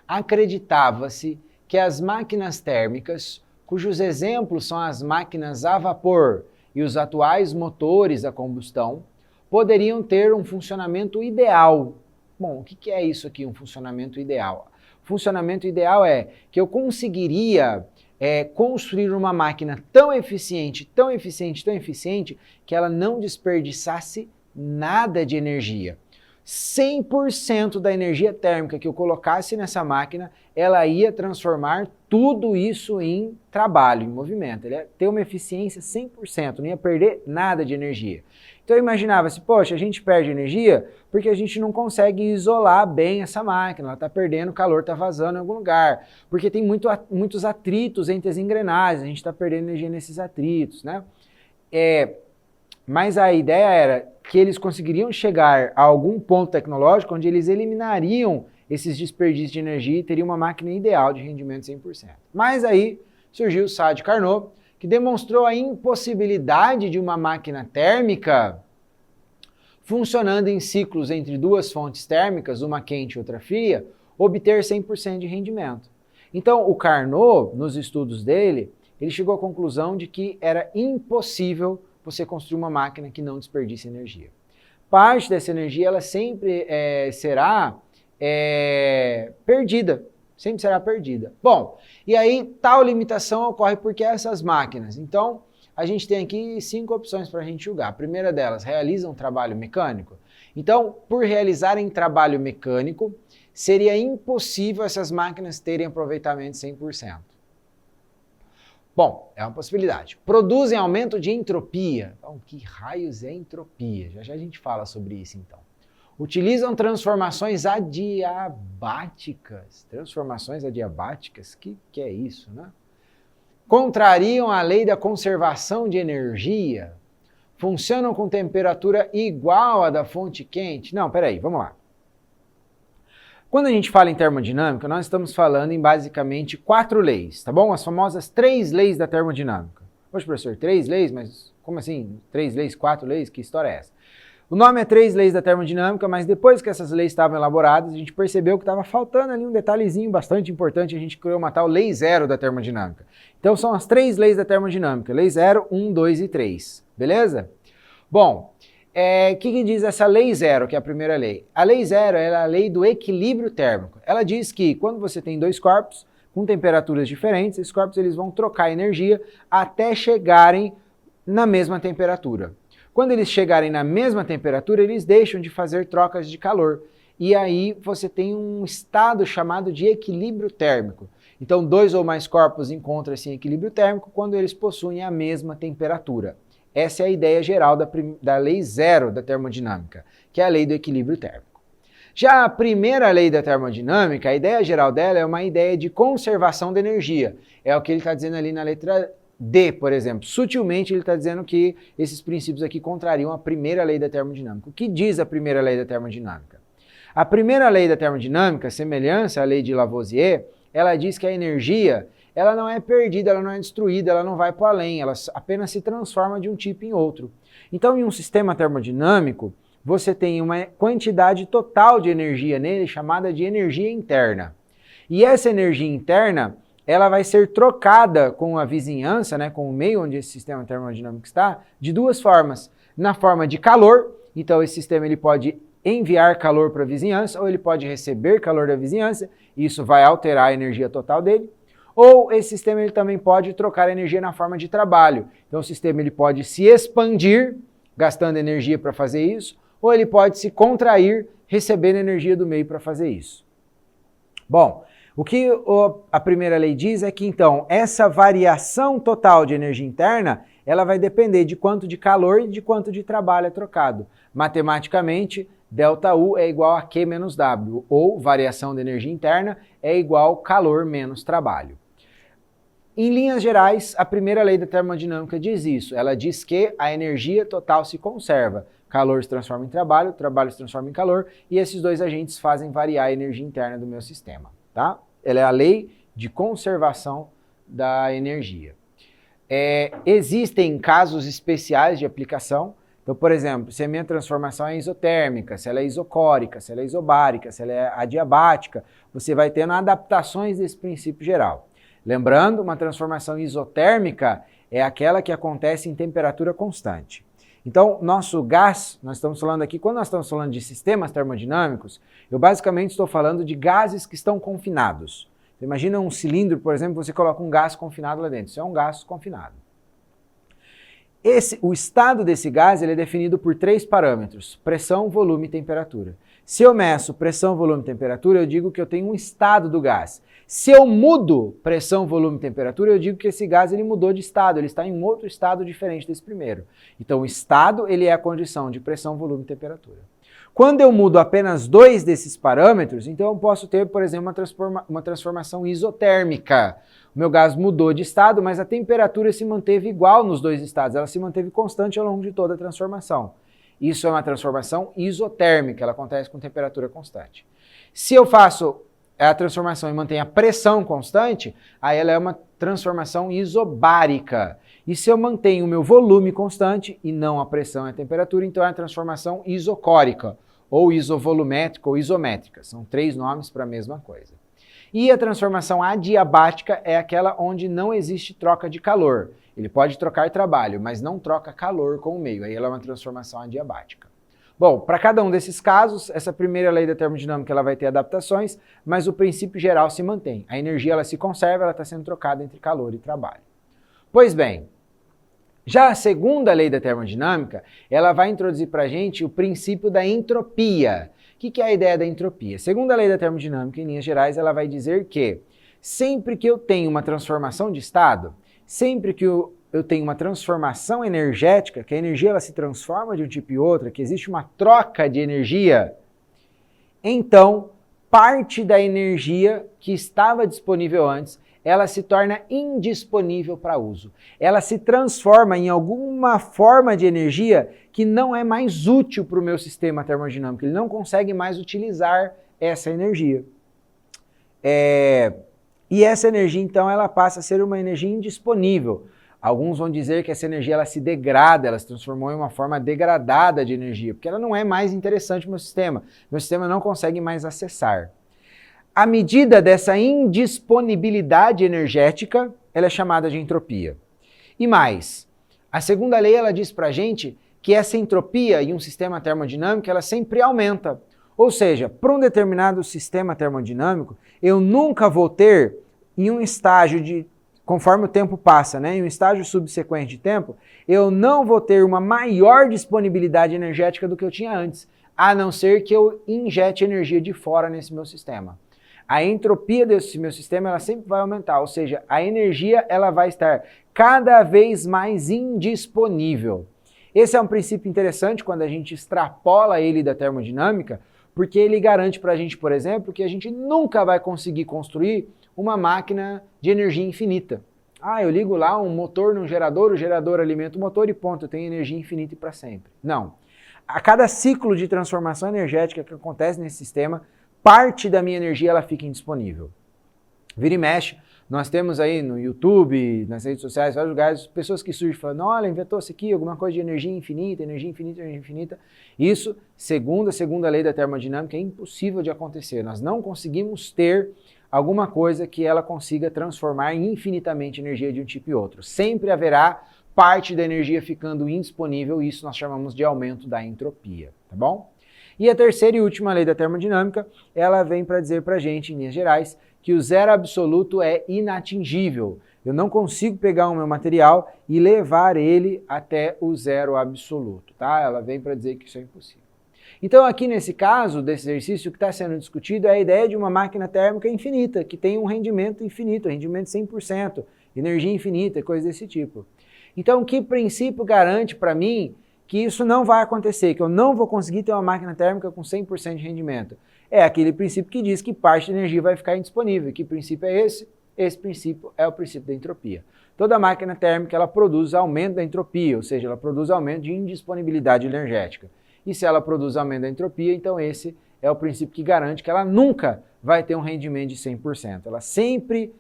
acreditava-se que as máquinas térmicas, cujos exemplos são as máquinas a vapor e os atuais motores a combustão, poderiam ter um funcionamento ideal. Bom, o que é isso aqui, um funcionamento ideal? O funcionamento ideal é que eu conseguiria construir uma máquina tão eficiente, tão eficiente, tão eficiente, que ela não desperdiçasse nada de energia. 100% da energia térmica que eu colocasse nessa máquina, ela ia transformar tudo isso em trabalho, em movimento. Ele ia ter uma eficiência 100%, não ia perder nada de energia. Então eu imaginava-se, poxa, a gente perde energia porque a gente não consegue isolar bem essa máquina, ela está perdendo calor, está vazando em algum lugar, porque tem muitos atritos entre as engrenagens, a gente está perdendo energia nesses atritos, né? Mas a ideia era que eles conseguiriam chegar a algum ponto tecnológico onde eles eliminariam esses desperdícios de energia e teriam uma máquina ideal de rendimento 100%. Mas aí surgiu o Sadi Carnot, que demonstrou a impossibilidade de uma máquina térmica funcionando em ciclos entre duas fontes térmicas, uma quente e outra fria, obter 100% de rendimento. Então, o Carnot, nos estudos dele, ele chegou à conclusão de que era impossível você construir uma máquina que não desperdice energia. Parte dessa energia, ela sempre será perdida. Sempre será perdida. Bom, e aí tal limitação ocorre porque essas máquinas. Então, a gente tem aqui 5 opções para a gente julgar. A primeira delas, realizam trabalho mecânico. Então, por realizarem trabalho mecânico, seria impossível essas máquinas terem aproveitamento 100%. Bom, é uma possibilidade. Produzem aumento de entropia. Então, que raios é entropia? Já já a gente fala sobre isso, então. utilizam transformações adiabáticas. Transformações adiabáticas? Que é isso, né? Contrariam a lei da conservação de energia. Funcionam com temperatura igual à da fonte quente. Não, peraí, vamos lá. Quando a gente fala em termodinâmica, nós estamos falando em basicamente 4 leis, tá bom? As famosas 3 leis da termodinâmica. Poxa, professor, 3 leis? Mas como assim? 3 leis, 4 leis? Que história é essa? O nome é 3 leis da termodinâmica, mas depois que essas leis estavam elaboradas, a gente percebeu que estava faltando ali um detalhezinho bastante importante, a gente criou uma tal lei 0 da termodinâmica. Então são as 3 leis da termodinâmica, lei 0, 1, 2 e 3, beleza? Bom, o que diz essa lei 0, que é a primeira lei? A lei 0 é a lei do equilíbrio térmico. Ela diz que quando você tem 2 corpos com temperaturas diferentes, esses corpos eles vão trocar energia até chegarem na mesma temperatura. Quando eles chegarem na mesma temperatura, eles deixam de fazer trocas de calor. E aí você tem um estado chamado de equilíbrio térmico. Então, 2 ou mais corpos encontram-se em equilíbrio térmico quando eles possuem a mesma temperatura. Essa é a ideia geral da lei 0 da termodinâmica, que é a lei do equilíbrio térmico. Já a primeira lei da termodinâmica, a ideia geral dela é uma ideia de conservação da energia. É o que ele está dizendo ali na letra D, por exemplo. Sutilmente ele está dizendo que esses princípios aqui contrariam a primeira lei da termodinâmica. O que diz a primeira lei da termodinâmica? A primeira lei da termodinâmica, semelhança à lei de Lavoisier, ela diz que a energia ela não é perdida, ela não é destruída, ela não vai para além, ela apenas se transforma de um tipo em outro. Então, em um sistema termodinâmico, você tem uma quantidade total de energia nele chamada de energia interna. E essa energia interna, ela vai ser trocada com a vizinhança, né, com o meio onde esse sistema termodinâmico está, de 2 formas. Na forma de calor, então esse sistema ele pode enviar calor para a vizinhança, ou ele pode receber calor da vizinhança, e isso vai alterar a energia total dele. Ou esse sistema ele também pode trocar energia na forma de trabalho. Então o sistema ele pode se expandir, gastando energia para fazer isso, ou ele pode se contrair, recebendo energia do meio para fazer isso. Bom, o que a primeira lei diz é que então essa variação total de energia interna, ela vai depender de quanto de calor e de quanto de trabalho é trocado. Matematicamente, ΔU é igual a Q menos W, ou variação de energia interna é igual calor menos trabalho. Em linhas gerais, a primeira lei da termodinâmica diz isso. Ela diz que a energia total se conserva. Calor se transforma em trabalho, trabalho se transforma em calor, e esses 2 agentes fazem variar a energia interna do meu sistema. Tá? Ela é a lei de conservação da energia. Existem casos especiais de aplicação. Então, por exemplo, se a minha transformação é isotérmica, se ela é isocórica, se ela é isobárica, se ela é adiabática, você vai tendo adaptações desse princípio geral. Lembrando, uma transformação isotérmica é aquela que acontece em temperatura constante. Então, nosso gás, nós estamos falando aqui, quando nós estamos falando de sistemas termodinâmicos, eu basicamente estou falando de gases que estão confinados. Você imagina um cilindro, por exemplo, você coloca um gás confinado lá dentro. Isso é um gás confinado. O estado desse gás ele é definido por 3 parâmetros: pressão, volume e temperatura. Se eu meço pressão, volume e temperatura, eu digo que eu tenho um estado do gás. Se eu mudo pressão, volume e temperatura, eu digo que esse gás ele mudou de estado, ele está em um outro estado diferente desse primeiro. Então o estado ele é a condição de pressão, volume e temperatura. Quando eu mudo apenas 2 desses parâmetros, então eu posso ter, por exemplo, uma transformação isotérmica. O meu gás mudou de estado, mas a temperatura se manteve igual nos 2 estados, ela se manteve constante ao longo de toda a transformação. Isso é uma transformação isotérmica, ela acontece com temperatura constante. Se eu faço a transformação e mantenho a pressão constante, aí ela é uma transformação isobárica. E se eu mantenho o meu volume constante e não a pressão e a temperatura, então é a transformação isocórica, ou isovolumétrica ou isométrica. São 3 nomes para a mesma coisa. E a transformação adiabática é aquela onde não existe troca de calor. Ele pode trocar trabalho, mas não troca calor com o meio. Aí ela é uma transformação adiabática. Bom, para cada um desses casos, essa primeira lei da termodinâmica ela vai ter adaptações, mas o princípio geral se mantém. A energia ela se conserva, ela está sendo trocada entre calor e trabalho. Pois bem, já a segunda lei da termodinâmica, ela vai introduzir para a gente o princípio da entropia. O que é a ideia da entropia? Segundo a lei da termodinâmica, em linhas gerais, ela vai dizer que sempre que eu tenho uma transformação de estado, sempre que eu tenho uma transformação energética, que a energia ela se transforma de um tipo e outro, que existe uma troca de energia, então parte da energia que estava disponível antes, ela se torna indisponível para uso. Ela se transforma em alguma forma de energia que não é mais útil para o meu sistema termodinâmico. Ele não consegue mais utilizar essa energia. E essa energia, então, ela passa a ser uma energia indisponível. Alguns vão dizer que essa energia ela se degrada, ela se transformou em uma forma degradada de energia, porque ela não é mais interessante para o meu sistema. Meu sistema não consegue mais acessar. A medida dessa indisponibilidade energética, ela é chamada de entropia. E mais, a segunda lei ela diz para a gente que essa entropia em um sistema termodinâmico ela sempre aumenta. Ou seja, para um determinado sistema termodinâmico, eu nunca vou ter em um estágio de, conforme o tempo passa, né, em um estágio subsequente de tempo, eu não vou ter uma maior disponibilidade energética do que eu tinha antes, a não ser que eu injete energia de fora nesse meu sistema. A entropia desse meu sistema ela sempre vai aumentar, ou seja, a energia ela vai estar cada vez mais indisponível. Esse é um princípio interessante quando a gente extrapola ele da termodinâmica, porque ele garante para a gente, por exemplo, que a gente nunca vai conseguir construir uma máquina de energia infinita. Eu ligo lá um motor num gerador, o gerador alimenta o motor e ponto, eu tenho energia infinita e para sempre. Não. A cada ciclo de transformação energética que acontece nesse sistema, parte da minha energia ela fica indisponível. Vira e mexe, nós temos aí no YouTube, nas redes sociais, vários lugares, pessoas que surgem falando, olha, inventou-se aqui alguma coisa de energia infinita, energia infinita, energia infinita. Isso, segundo a segunda lei da termodinâmica, é impossível de acontecer. Nós não conseguimos ter alguma coisa que ela consiga transformar infinitamente energia de um tipo e outro. Sempre haverá parte da energia ficando indisponível, e isso nós chamamos de aumento da entropia, tá bom? E a terceira e última lei da termodinâmica, ela vem para dizer para a gente, em linhas gerais, que o zero absoluto é inatingível. Eu não consigo pegar o meu material e levar ele até o zero absoluto, tá? Ela vem para dizer que isso é impossível. Então aqui nesse caso, desse exercício, o que está sendo discutido é a ideia de uma máquina térmica infinita, que tem um rendimento infinito, rendimento 100%, energia infinita, coisa desse tipo. Então que princípio garante para mim que isso não vai acontecer, que eu não vou conseguir ter uma máquina térmica com 100% de rendimento? É aquele princípio que diz que parte da energia vai ficar indisponível. Que princípio é esse? Esse princípio é o princípio da entropia. Toda máquina térmica ela produz aumento da entropia, ou seja, ela produz aumento de indisponibilidade energética. E se ela produz aumento da entropia, então esse é o princípio que garante que ela nunca vai ter um rendimento de 100%. Ela sempre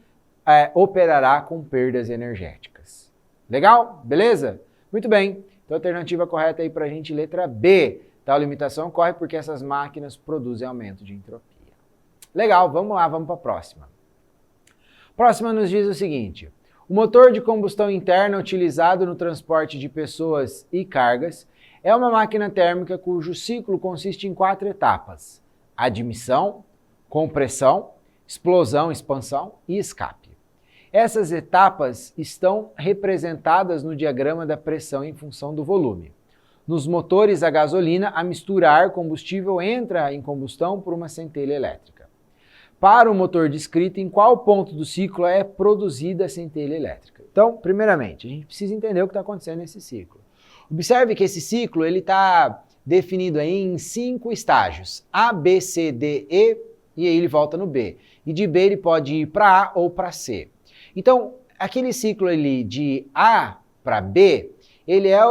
operará com perdas energéticas. Legal? Beleza? Muito bem. Então a alternativa correta aí para a gente, letra B. Tal limitação ocorre porque essas máquinas produzem aumento de entropia. Legal, vamos lá, vamos para a próxima. Próxima nos diz o seguinte: o motor de combustão interna utilizado no transporte de pessoas e cargas é uma máquina térmica cujo ciclo consiste em 4 etapas: admissão, compressão, explosão, expansão e escape. Essas etapas estão representadas no diagrama da pressão em função do volume. Nos motores a gasolina, a mistura ar-combustível entra em combustão por uma centelha elétrica. Para o motor descrito, em qual ponto do ciclo é produzida a centelha elétrica? Então, primeiramente, a gente precisa entender o que está acontecendo nesse ciclo. Observe que esse ciclo está definido aí em 5 estágios: A, B, C, D, E, e aí ele volta no B. E de B ele pode ir para A ou para C. Então, aquele ciclo ali de A para B, ele é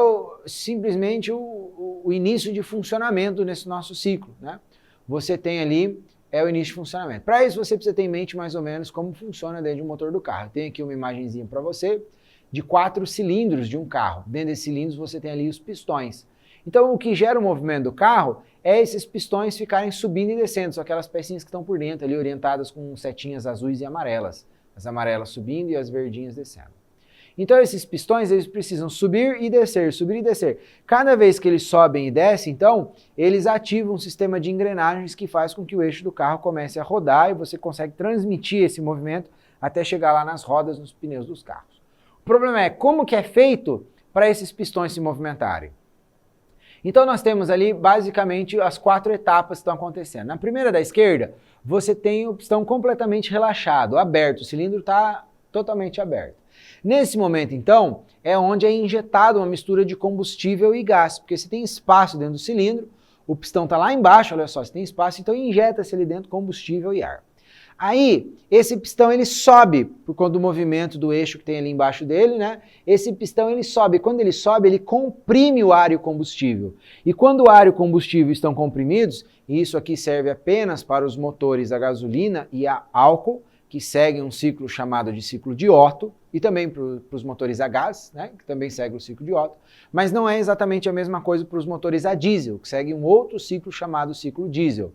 simplesmente o início de funcionamento nesse nosso ciclo, né? Você tem ali, o início de funcionamento. Para isso, você precisa ter em mente mais ou menos como funciona dentro de um motor do carro. Tem aqui uma imagenzinha para você de 4 cilindros de um carro. Dentro desses cilindros, você tem ali os pistões. Então, o que gera o movimento do carro é esses pistões ficarem subindo e descendo, são aquelas pecinhas que estão por dentro ali, orientadas com setinhas azuis e amarelas. As amarelas subindo e as verdinhas descendo. Então esses pistões eles precisam subir e descer, subir e descer. Cada vez que eles sobem e descem, então, eles ativam um sistema de engrenagens que faz com que o eixo do carro comece a rodar e você consegue transmitir esse movimento até chegar lá nas rodas, nos pneus dos carros. O problema é como que é feito para esses pistões se movimentarem. Então nós temos ali basicamente as 4 etapas que estão acontecendo. Na primeira da esquerda, você tem o pistão completamente relaxado, aberto, o cilindro está totalmente aberto. Nesse momento, então, é onde é injetada uma mistura de combustível e gás, porque você tem espaço dentro do cilindro, o pistão está lá embaixo, olha só, se tem espaço, então injeta-se ali dentro combustível e ar. Aí, esse pistão ele sobe, por conta do movimento do eixo que tem ali embaixo dele, né? Esse pistão ele sobe, quando ele sobe, ele comprime o ar e o combustível. E quando o ar e o combustível estão comprimidos, e isso aqui serve apenas para os motores a gasolina e a álcool, que seguem um ciclo chamado de ciclo de Otto, e também para os motores a gás, né? Que também segue o ciclo de Otto, mas não é exatamente a mesma coisa para os motores a diesel, que seguem um outro ciclo chamado ciclo diesel.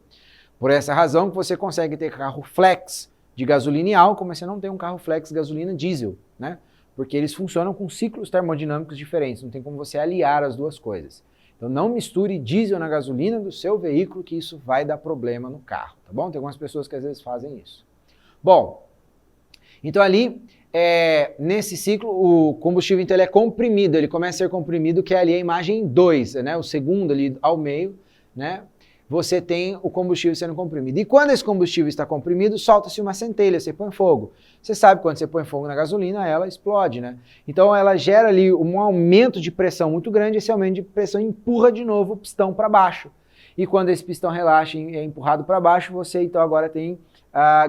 Por essa razão que você consegue ter carro flex de gasolina e álcool, mas você não tem um carro flex gasolina diesel, né? Porque eles funcionam com ciclos termodinâmicos diferentes, não tem como você aliar as duas coisas. Então não misture diesel na gasolina do seu veículo, que isso vai dar problema no carro, tá bom? Tem algumas pessoas que às vezes fazem isso. Bom, então ali, nesse ciclo, o combustível então, ele é comprimido, ele começa a ser comprimido, que é ali a imagem 2, né? O segundo ali ao meio, né? Você tem o combustível sendo comprimido. E quando esse combustível está comprimido, solta-se uma centelha, você põe fogo. Você sabe que quando você põe fogo na gasolina, ela explode, né? Então ela gera ali um aumento de pressão muito grande, esse aumento de pressão empurra de novo o pistão para baixo. E quando esse pistão relaxa e é empurrado para baixo, você então agora tem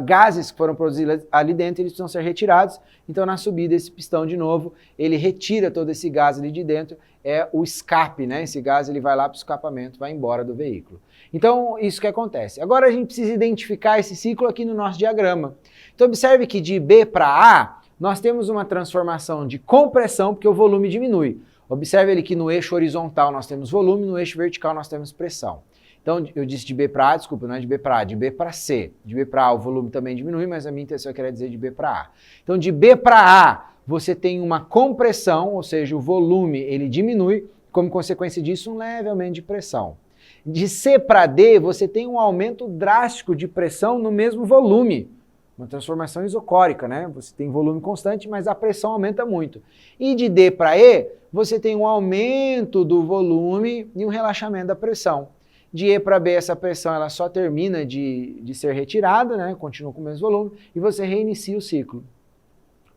gases que foram produzidos ali dentro, eles precisam ser retirados. Então na subida esse pistão de novo, ele retira todo esse gás ali de dentro, é o escape, né? Esse gás ele vai lá para o escapamento, vai embora do veículo. Então, isso que acontece. Agora a gente precisa identificar esse ciclo aqui no nosso diagrama. Então, observe que de B para A, nós temos uma transformação de compressão, porque o volume diminui. Observe ali que no eixo horizontal nós temos volume, no eixo vertical nós temos pressão. Então, eu disse de B para A, desculpa, não é de B para A, de B para C. De B para A o volume também diminui, mas a minha intenção é querer dizer de B para A. Então, de B para A, você tem uma compressão, ou seja, o volume ele diminui, como consequência disso, um leve aumento de pressão. De C para D, você tem um aumento drástico de pressão no mesmo volume. Uma transformação isocórica, né? Você tem volume constante, mas a pressão aumenta muito. E de D para E, você tem um aumento do volume e um relaxamento da pressão. De E para B, essa pressão ela só termina de ser retirada, né? Continua com o mesmo volume, e você reinicia o ciclo.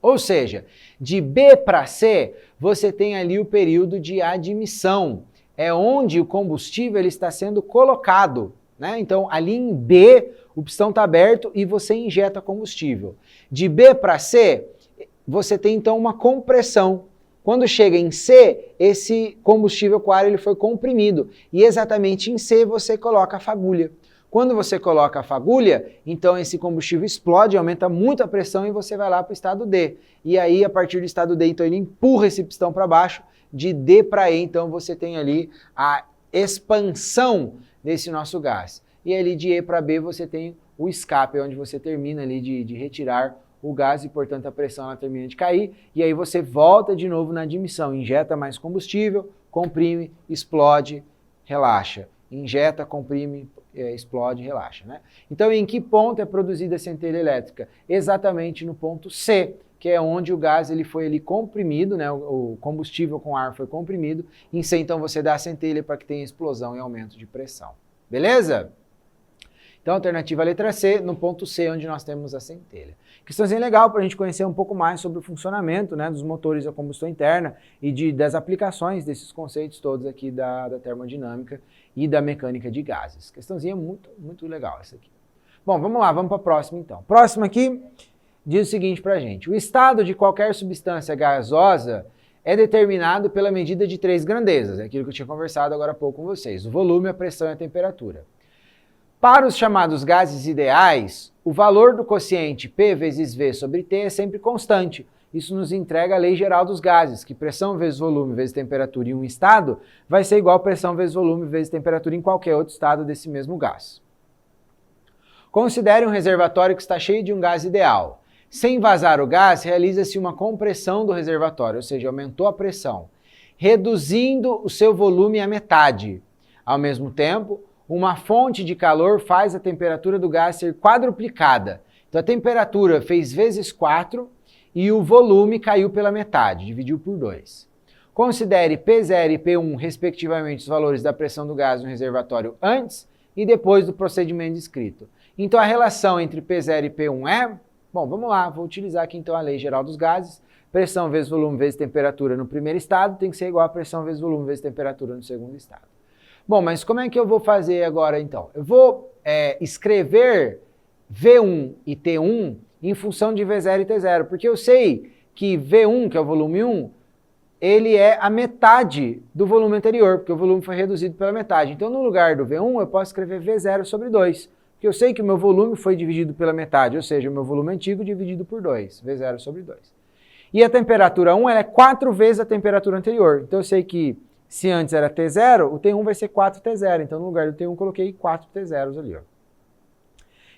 Ou seja, de B para C, você tem ali o período de admissão. É onde o combustível ele está sendo colocado, né? Então, ali em B, o pistão está aberto e você injeta combustível. De B para C, você tem então uma compressão. Quando chega em C, esse combustível com ar ele foi comprimido. E exatamente em C você coloca a fagulha. Quando você coloca a fagulha, então esse combustível explode, aumenta muito a pressão e você vai lá para o estado D. E aí, a partir do estado D, então ele empurra esse pistão para baixo. De D para E, então você tem ali a expansão desse nosso gás. E ali de E para B você tem o escape, onde você termina ali de retirar o gás e, portanto, a pressão ela termina de cair. E aí você volta de novo na admissão, injeta mais combustível, comprime, explode, relaxa. Injeta, comprime, explode, relaxa, né? Então, em que ponto é produzida a centelha elétrica? Exatamente no ponto C, que é onde o gás ele foi ali comprimido, né? O combustível com ar foi comprimido. Em C, então, você dá a centelha para que tenha explosão e aumento de pressão. Beleza? Então, alternativa letra C, no ponto C, onde nós temos a centelha. Questãozinha legal para a gente conhecer um pouco mais sobre o funcionamento, né, dos motores a combustão interna e das aplicações desses conceitos todos aqui da termodinâmica e da mecânica de gases. Questãozinha muito, muito legal essa aqui. Bom, vamos lá, vamos para a próxima então. Próxima aqui diz o seguinte para a gente: o estado de qualquer substância gasosa é determinado pela medida de 3 grandezas, é aquilo que eu tinha conversado agora há pouco com vocês: o volume, a pressão e a temperatura. Para os chamados gases ideais, o valor do quociente P vezes V sobre T é sempre constante. Isso nos entrega a lei geral dos gases, que pressão vezes volume vezes temperatura em um estado vai ser igual a pressão vezes volume vezes temperatura em qualquer outro estado desse mesmo gás. Considere um reservatório que está cheio de um gás ideal. Sem vazar o gás, realiza-se uma compressão do reservatório, ou seja, aumentou a pressão, reduzindo o seu volume à metade. Ao mesmo tempo, uma fonte de calor faz a temperatura do gás ser quadruplicada. Então a temperatura fez vezes 4 e o volume caiu pela metade, dividiu por 2. Considere P0 e P1, respectivamente, os valores da pressão do gás no reservatório antes e depois do procedimento descrito. Então a relação entre P0 e P1 é... Bom, vamos lá, vou utilizar aqui então a lei geral dos gases. Pressão vezes volume vezes temperatura no primeiro estado tem que ser igual a pressão vezes volume vezes temperatura no segundo estado. Bom, mas como é que eu vou fazer agora então? Eu vou escrever V1 e T1 em função de V0 e T0, porque eu sei que V1, que é o volume 1, ele é a metade do volume anterior, porque o volume foi reduzido pela metade. Então, no lugar do V1, eu posso escrever V0 sobre 2, porque eu sei que o meu volume foi dividido pela metade, ou seja, o meu volume antigo dividido por 2, V0 sobre 2. E a temperatura 1 ela é 4 vezes a temperatura anterior. Então, eu sei que se antes era T0, o T1 vai ser 4T0. Então, no lugar do T1, eu coloquei 4 T0s ali, ó.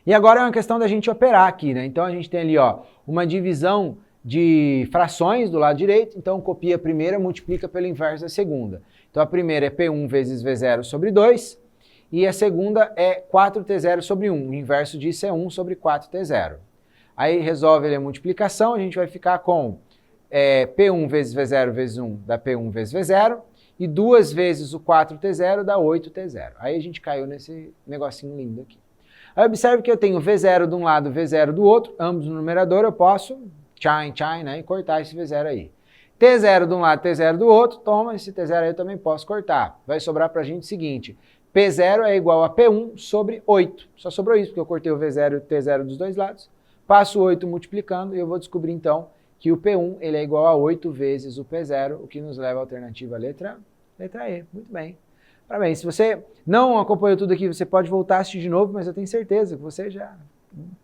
E agora é uma questão da gente operar aqui, né? Então, a gente tem ali, ó, uma divisão de frações do lado direito, então copia a primeira, multiplica pelo inverso da segunda. Então a primeira é P1 vezes V0 sobre 2, e a segunda é 4T0 sobre 1. O inverso disso é 1 sobre 4T0. Aí resolve ali a multiplicação, a gente vai ficar com P1 vezes V0 vezes 1 dá P1 vezes V0, e 2 vezes o 4T0 dá 8T0. Aí a gente caiu nesse negocinho lindo aqui. Aí observe que eu tenho V0 de um lado, V0 do outro, ambos no numerador, eu posso né, e cortar esse V0 aí. T0 de um lado, T0 do outro, toma, esse T0 aí eu também posso cortar. Vai sobrar pra gente o seguinte, P0 é igual a P1 sobre 8. Só sobrou isso, porque eu cortei o V0 e o T0 dos dois lados. Passo 8 multiplicando e eu vou descobrir então que o P1 ele é igual a 8 vezes o P0, o que nos leva à alternativa letra E. Muito bem. Parabéns. Se você não acompanhou tudo aqui, você pode voltar a assistir de novo, mas eu tenho certeza que você já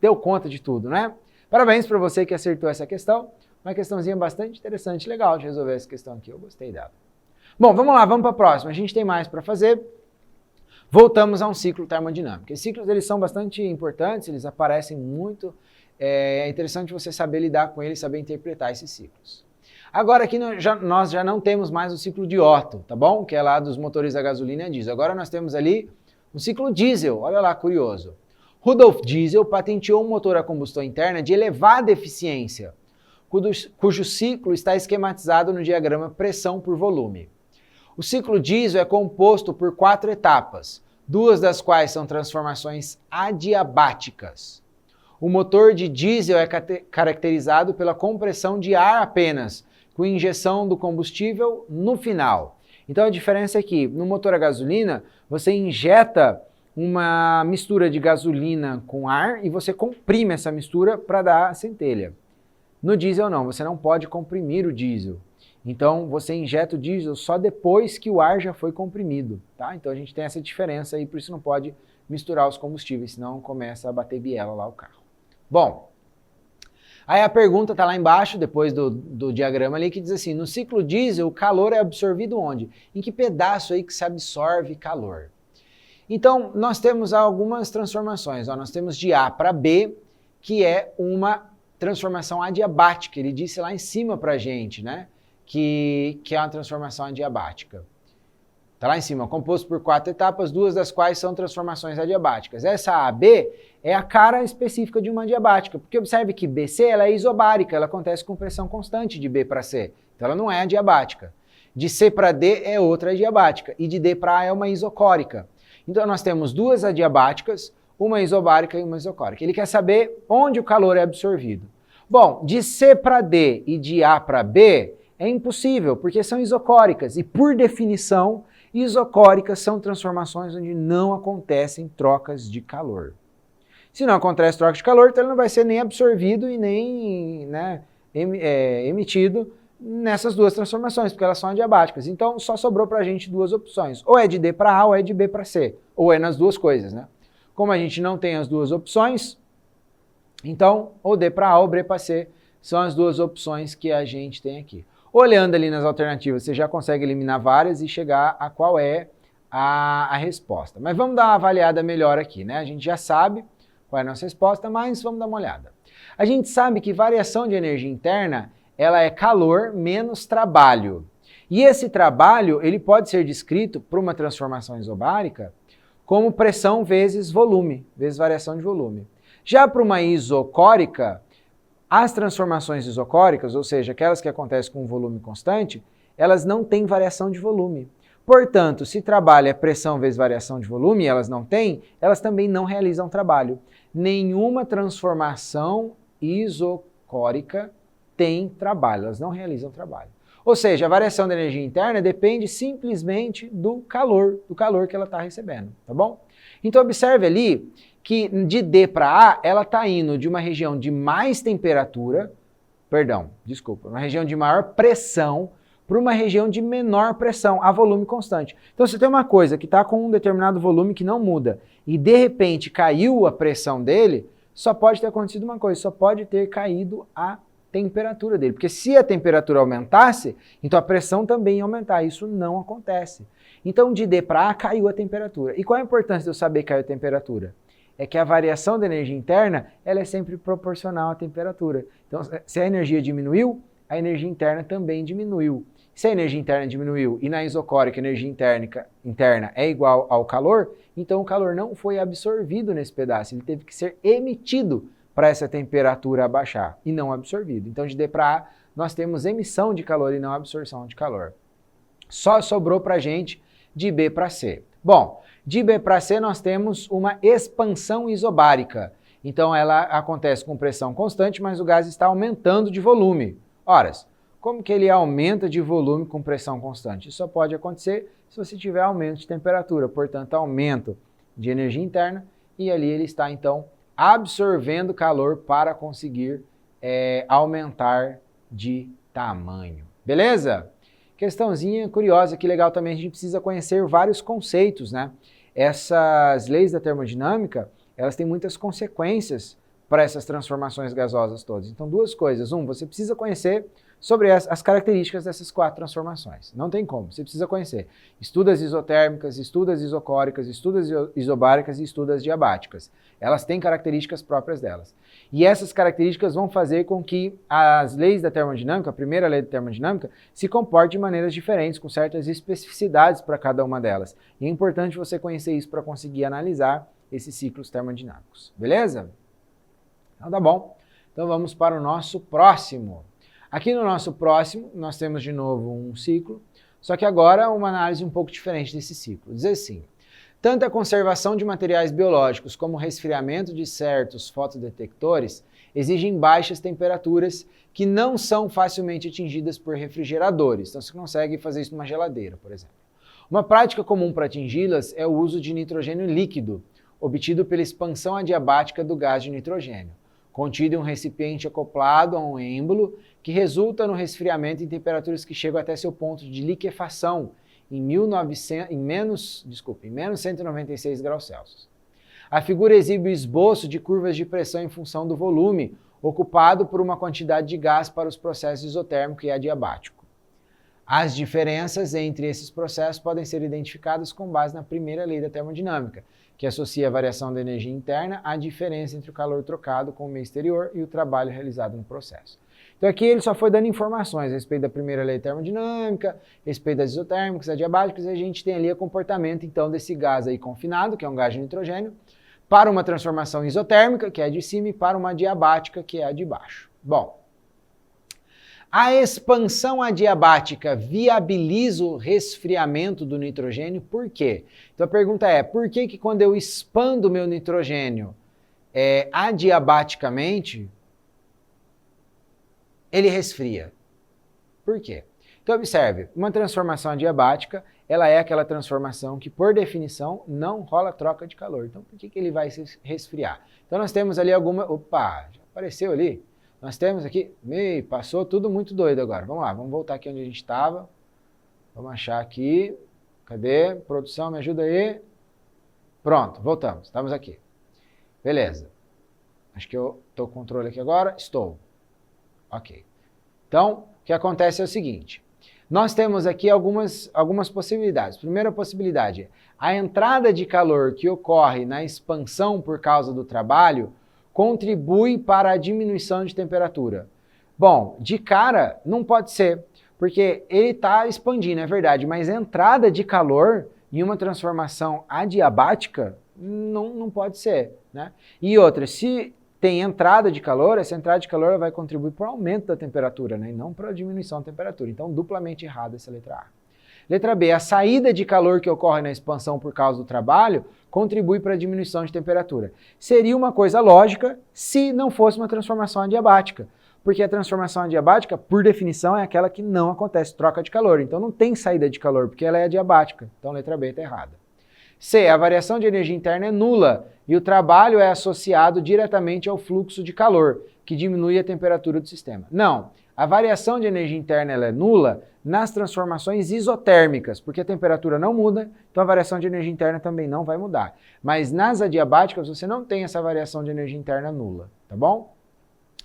deu conta de tudo, né? Parabéns para você que acertou essa questão. Uma questãozinha bastante interessante, legal de resolver essa questão aqui. Eu gostei dela. Bom, vamos lá, vamos para a próxima. A gente tem mais para fazer. Voltamos a um ciclo termodinâmico. Esses ciclos eles são bastante importantes, eles aparecem muito. É interessante você saber lidar com eles, saber interpretar esses ciclos. Agora aqui nós já não temos mais o ciclo de Otto, tá bom? Que é lá dos motores a gasolina e a diesel. Agora nós temos ali um ciclo diesel. Olha lá, curioso. Rudolf Diesel patenteou um motor a combustão interna de elevada eficiência, cujo ciclo está esquematizado no diagrama pressão por volume. O ciclo diesel é composto por 4 etapas, 2 das quais são transformações adiabáticas. O motor de diesel é caracterizado pela compressão de ar apenas, com injeção do combustível no final. Então a diferença é que no motor a gasolina, você injeta uma mistura de gasolina com ar e você comprime essa mistura para dar a centelha. No diesel não, você não pode comprimir o diesel. Então você injeta o diesel só depois que o ar já foi comprimido, tá? Então a gente tem essa diferença aí, por isso não pode misturar os combustíveis, senão começa a bater biela lá o carro. Bom, aí a pergunta está lá embaixo, depois do diagrama ali, que diz assim, no ciclo diesel o calor é absorvido onde? Em que pedaço aí que se absorve calor? Então, nós temos algumas transformações. Ó, nós temos de A para B, que é uma transformação adiabática. Ele disse lá em cima para a gente, né? Que é uma transformação adiabática. Está lá em cima, composto por 4 etapas, 2 das quais são transformações adiabáticas. Essa AB é a cara específica de uma adiabática, porque observe que BC ela é isobárica, ela acontece com pressão constante de B para C. Então, ela não é adiabática. De C para D é outra adiabática, e de D para A é uma isocórica. Então, nós temos 2 adiabáticas, uma isobárica e uma isocórica. Ele quer saber onde o calor é absorvido. Bom, de C para D e de A para B é impossível, porque são isocóricas. E, por definição, isocóricas são transformações onde não acontecem trocas de calor. Se não acontece troca de calor, então ele não vai ser nem absorvido e nem emitido nessas 2 transformações, porque elas são adiabáticas. Então, só sobrou para a gente 2 opções. Ou é de D para A ou é de B para C. Ou é nas 2 coisas, né? Como a gente não tem as 2 opções, então, ou D para A ou B para C são as 2 opções que a gente tem aqui. Olhando ali nas alternativas, você já consegue eliminar várias e chegar a qual é a resposta. Mas vamos dar uma avaliada melhor aqui, né? A gente já sabe qual é a nossa resposta, mas vamos dar uma olhada. A gente sabe que variação de energia interna ela é calor menos trabalho. E esse trabalho ele pode ser descrito por uma transformação isobárica como pressão vezes volume, vezes variação de volume. Já para uma isocórica, as transformações isocóricas, ou seja, aquelas que acontecem com um volume constante, elas não têm variação de volume. Portanto, se trabalho é pressão vezes variação de volume, e elas não têm, elas também não realizam trabalho. Nenhuma transformação isocórica tem trabalho, elas não realizam trabalho. Ou seja, a variação da energia interna depende simplesmente do calor que ela está recebendo, tá bom? Então observe ali que de D para A, ela está indo de uma região de mais temperatura, uma região de maior pressão, para uma região de menor pressão, a volume constante. Então, se tem uma coisa que está com um determinado volume que não muda, e de repente caiu a pressão dele, só pode ter acontecido uma coisa, só pode ter caído a temperatura dele. Porque se a temperatura aumentasse, então a pressão também ia aumentar. Isso não acontece. Então, de D para A, caiu a temperatura. E qual a importância de eu saber que caiu a temperatura? É que a variação da energia interna, ela é sempre proporcional à temperatura. Então, se a energia diminuiu, a energia interna também diminuiu. Se a energia interna diminuiu e na isocórica a energia interna é igual ao calor, então o calor não foi absorvido nesse pedaço, ele teve que ser emitido para essa temperatura abaixar e não absorvido. Então de D para A nós temos emissão de calor e não absorção de calor. Só sobrou para a gente de B para C. Bom, de B para C nós temos uma expansão isobárica. Então ela acontece com pressão constante, mas o gás está aumentando de volume. Horas. Como que ele aumenta de volume com pressão constante? Isso só pode acontecer se você tiver aumento de temperatura, portanto, aumento de energia interna, e ali ele está, então, absorvendo calor para conseguir aumentar de tamanho. Beleza? Questãozinha curiosa, que legal também, a gente precisa conhecer vários conceitos, né? Essas leis da termodinâmica, elas têm muitas consequências para essas transformações gasosas todas. Então, duas coisas. Você precisa conhecer sobre as características dessas 4 transformações. Não tem como, você precisa conhecer. Estuda as isotérmicas, estuda as isocóricas, estuda as isobáricas e estuda as diabáticas. Elas têm características próprias delas. E essas características vão fazer com que as leis da termodinâmica, a primeira lei da termodinâmica, se comporte de maneiras diferentes, com certas especificidades para cada uma delas. E é importante você conhecer isso para conseguir analisar esses ciclos termodinâmicos. Beleza? Então tá bom. Então vamos para o nosso próximo. Aqui no nosso próximo, nós temos de novo um ciclo, só que agora uma análise um pouco diferente desse ciclo. Diz assim: tanto a conservação de materiais biológicos como o resfriamento de certos fotodetectores exigem baixas temperaturas que não são facilmente atingidas por refrigeradores. Então você consegue fazer isso numa geladeira, por exemplo. Uma prática comum para atingi-las é o uso de nitrogênio líquido, obtido pela expansão adiabática do gás de nitrogênio, contido em um recipiente acoplado a um êmbolo, que resulta no resfriamento em temperaturas que chegam até seu ponto de liquefação, em menos 196 graus Celsius. A figura exibe o esboço de curvas de pressão em função do volume ocupado por uma quantidade de gás para os processos isotérmico e adiabático. As diferenças entre esses processos podem ser identificadas com base na primeira lei da termodinâmica, que associa a variação da energia interna à diferença entre o calor trocado com o meio exterior e o trabalho realizado no processo. Então aqui ele só foi dando informações a respeito da primeira lei termodinâmica, a respeito das isotérmicas, adiabáticas, e a gente tem ali o comportamento então desse gás aí confinado, que é um gás de nitrogênio, para uma transformação isotérmica, que é a de cima, e para uma adiabática, que é a de baixo. Bom, a expansão adiabática viabiliza o resfriamento do nitrogênio, por quê? Então a pergunta é, por que quando eu expando o meu nitrogênio adiabaticamente, ele resfria? Por quê? Então observe, uma transformação adiabática, ela é aquela transformação que, por definição, não rola troca de calor. Então por que ele vai se resfriar? Então nós temos ali alguma... Opa, já apareceu ali. Nós temos aqui... passou tudo muito doido agora. Vamos lá, vamos voltar aqui onde a gente estava. Vamos achar aqui. Cadê? Produção, me ajuda aí. Pronto, voltamos. Estamos aqui. Beleza. Acho que eu estou com o controle aqui agora. Estou. Ok. Então, o que acontece é o seguinte. Nós temos aqui algumas possibilidades. Primeira possibilidade, a entrada de calor que ocorre na expansão por causa do trabalho contribui para a diminuição de temperatura. Bom, de cara não pode ser, porque ele está expandindo, é verdade, mas a entrada de calor em uma transformação adiabática não pode ser, né? E outra, se tem entrada de calor, essa entrada de calor vai contribuir para o aumento da temperatura, né? E não para a diminuição da temperatura. Então, duplamente errada essa letra A. Letra B, a saída de calor que ocorre na expansão por causa do trabalho contribui para a diminuição de temperatura. Seria uma coisa lógica se não fosse uma transformação adiabática, Porque a transformação adiabática, por definição, é aquela que não acontece troca de calor. Então não tem saída de calor, porque ela é adiabática. Então letra B está errada. C, a variação de energia interna é nula e o trabalho é associado diretamente ao fluxo de calor, que diminui a temperatura do sistema. Não, a variação de energia interna ela é nula nas transformações isotérmicas, porque a temperatura não muda, então a variação de energia interna também não vai mudar. Mas nas adiabáticas você não tem essa variação de energia interna nula, tá bom?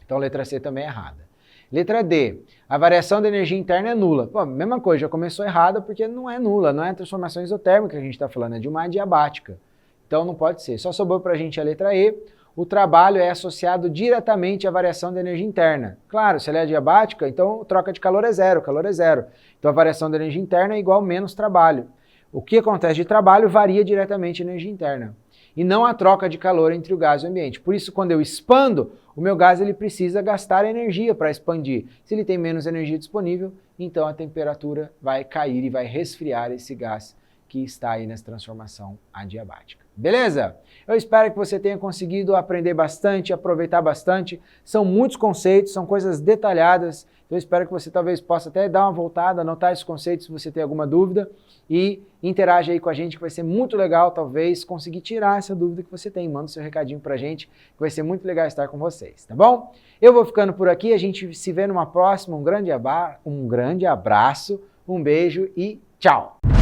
Então letra C também é errada. Letra D, a variação da energia interna é nula. Pô, mesma coisa, já começou errada porque não é nula, não é a transformação isotérmica que a gente está falando, é de uma adiabática. Então não pode ser. Só sobrou para a gente a letra E, o trabalho é associado diretamente à variação da energia interna. Claro, se ela é adiabática, então troca de calor é zero, calor é zero. Então a variação da energia interna é igual menos trabalho. O que acontece de trabalho varia diretamente a energia interna. E não a troca de calor entre o gás e o ambiente. Por isso, quando eu expando, o meu gás ele precisa gastar energia para expandir. Se ele tem menos energia disponível, então a temperatura vai cair e vai resfriar esse gás que está aí nessa transformação adiabática. Beleza? Eu espero que você tenha conseguido aprender bastante, aproveitar bastante. São muitos conceitos, são coisas detalhadas. Eu espero que você talvez possa até dar uma voltada, anotar esses conceitos se você tem alguma dúvida e interaja aí com a gente que vai ser muito legal, talvez, conseguir tirar essa dúvida que você tem. Manda o seu recadinho pra gente, que vai ser muito legal estar com vocês, tá bom? Eu vou ficando por aqui, a gente se vê numa próxima. Um grande abraço, um beijo e tchau!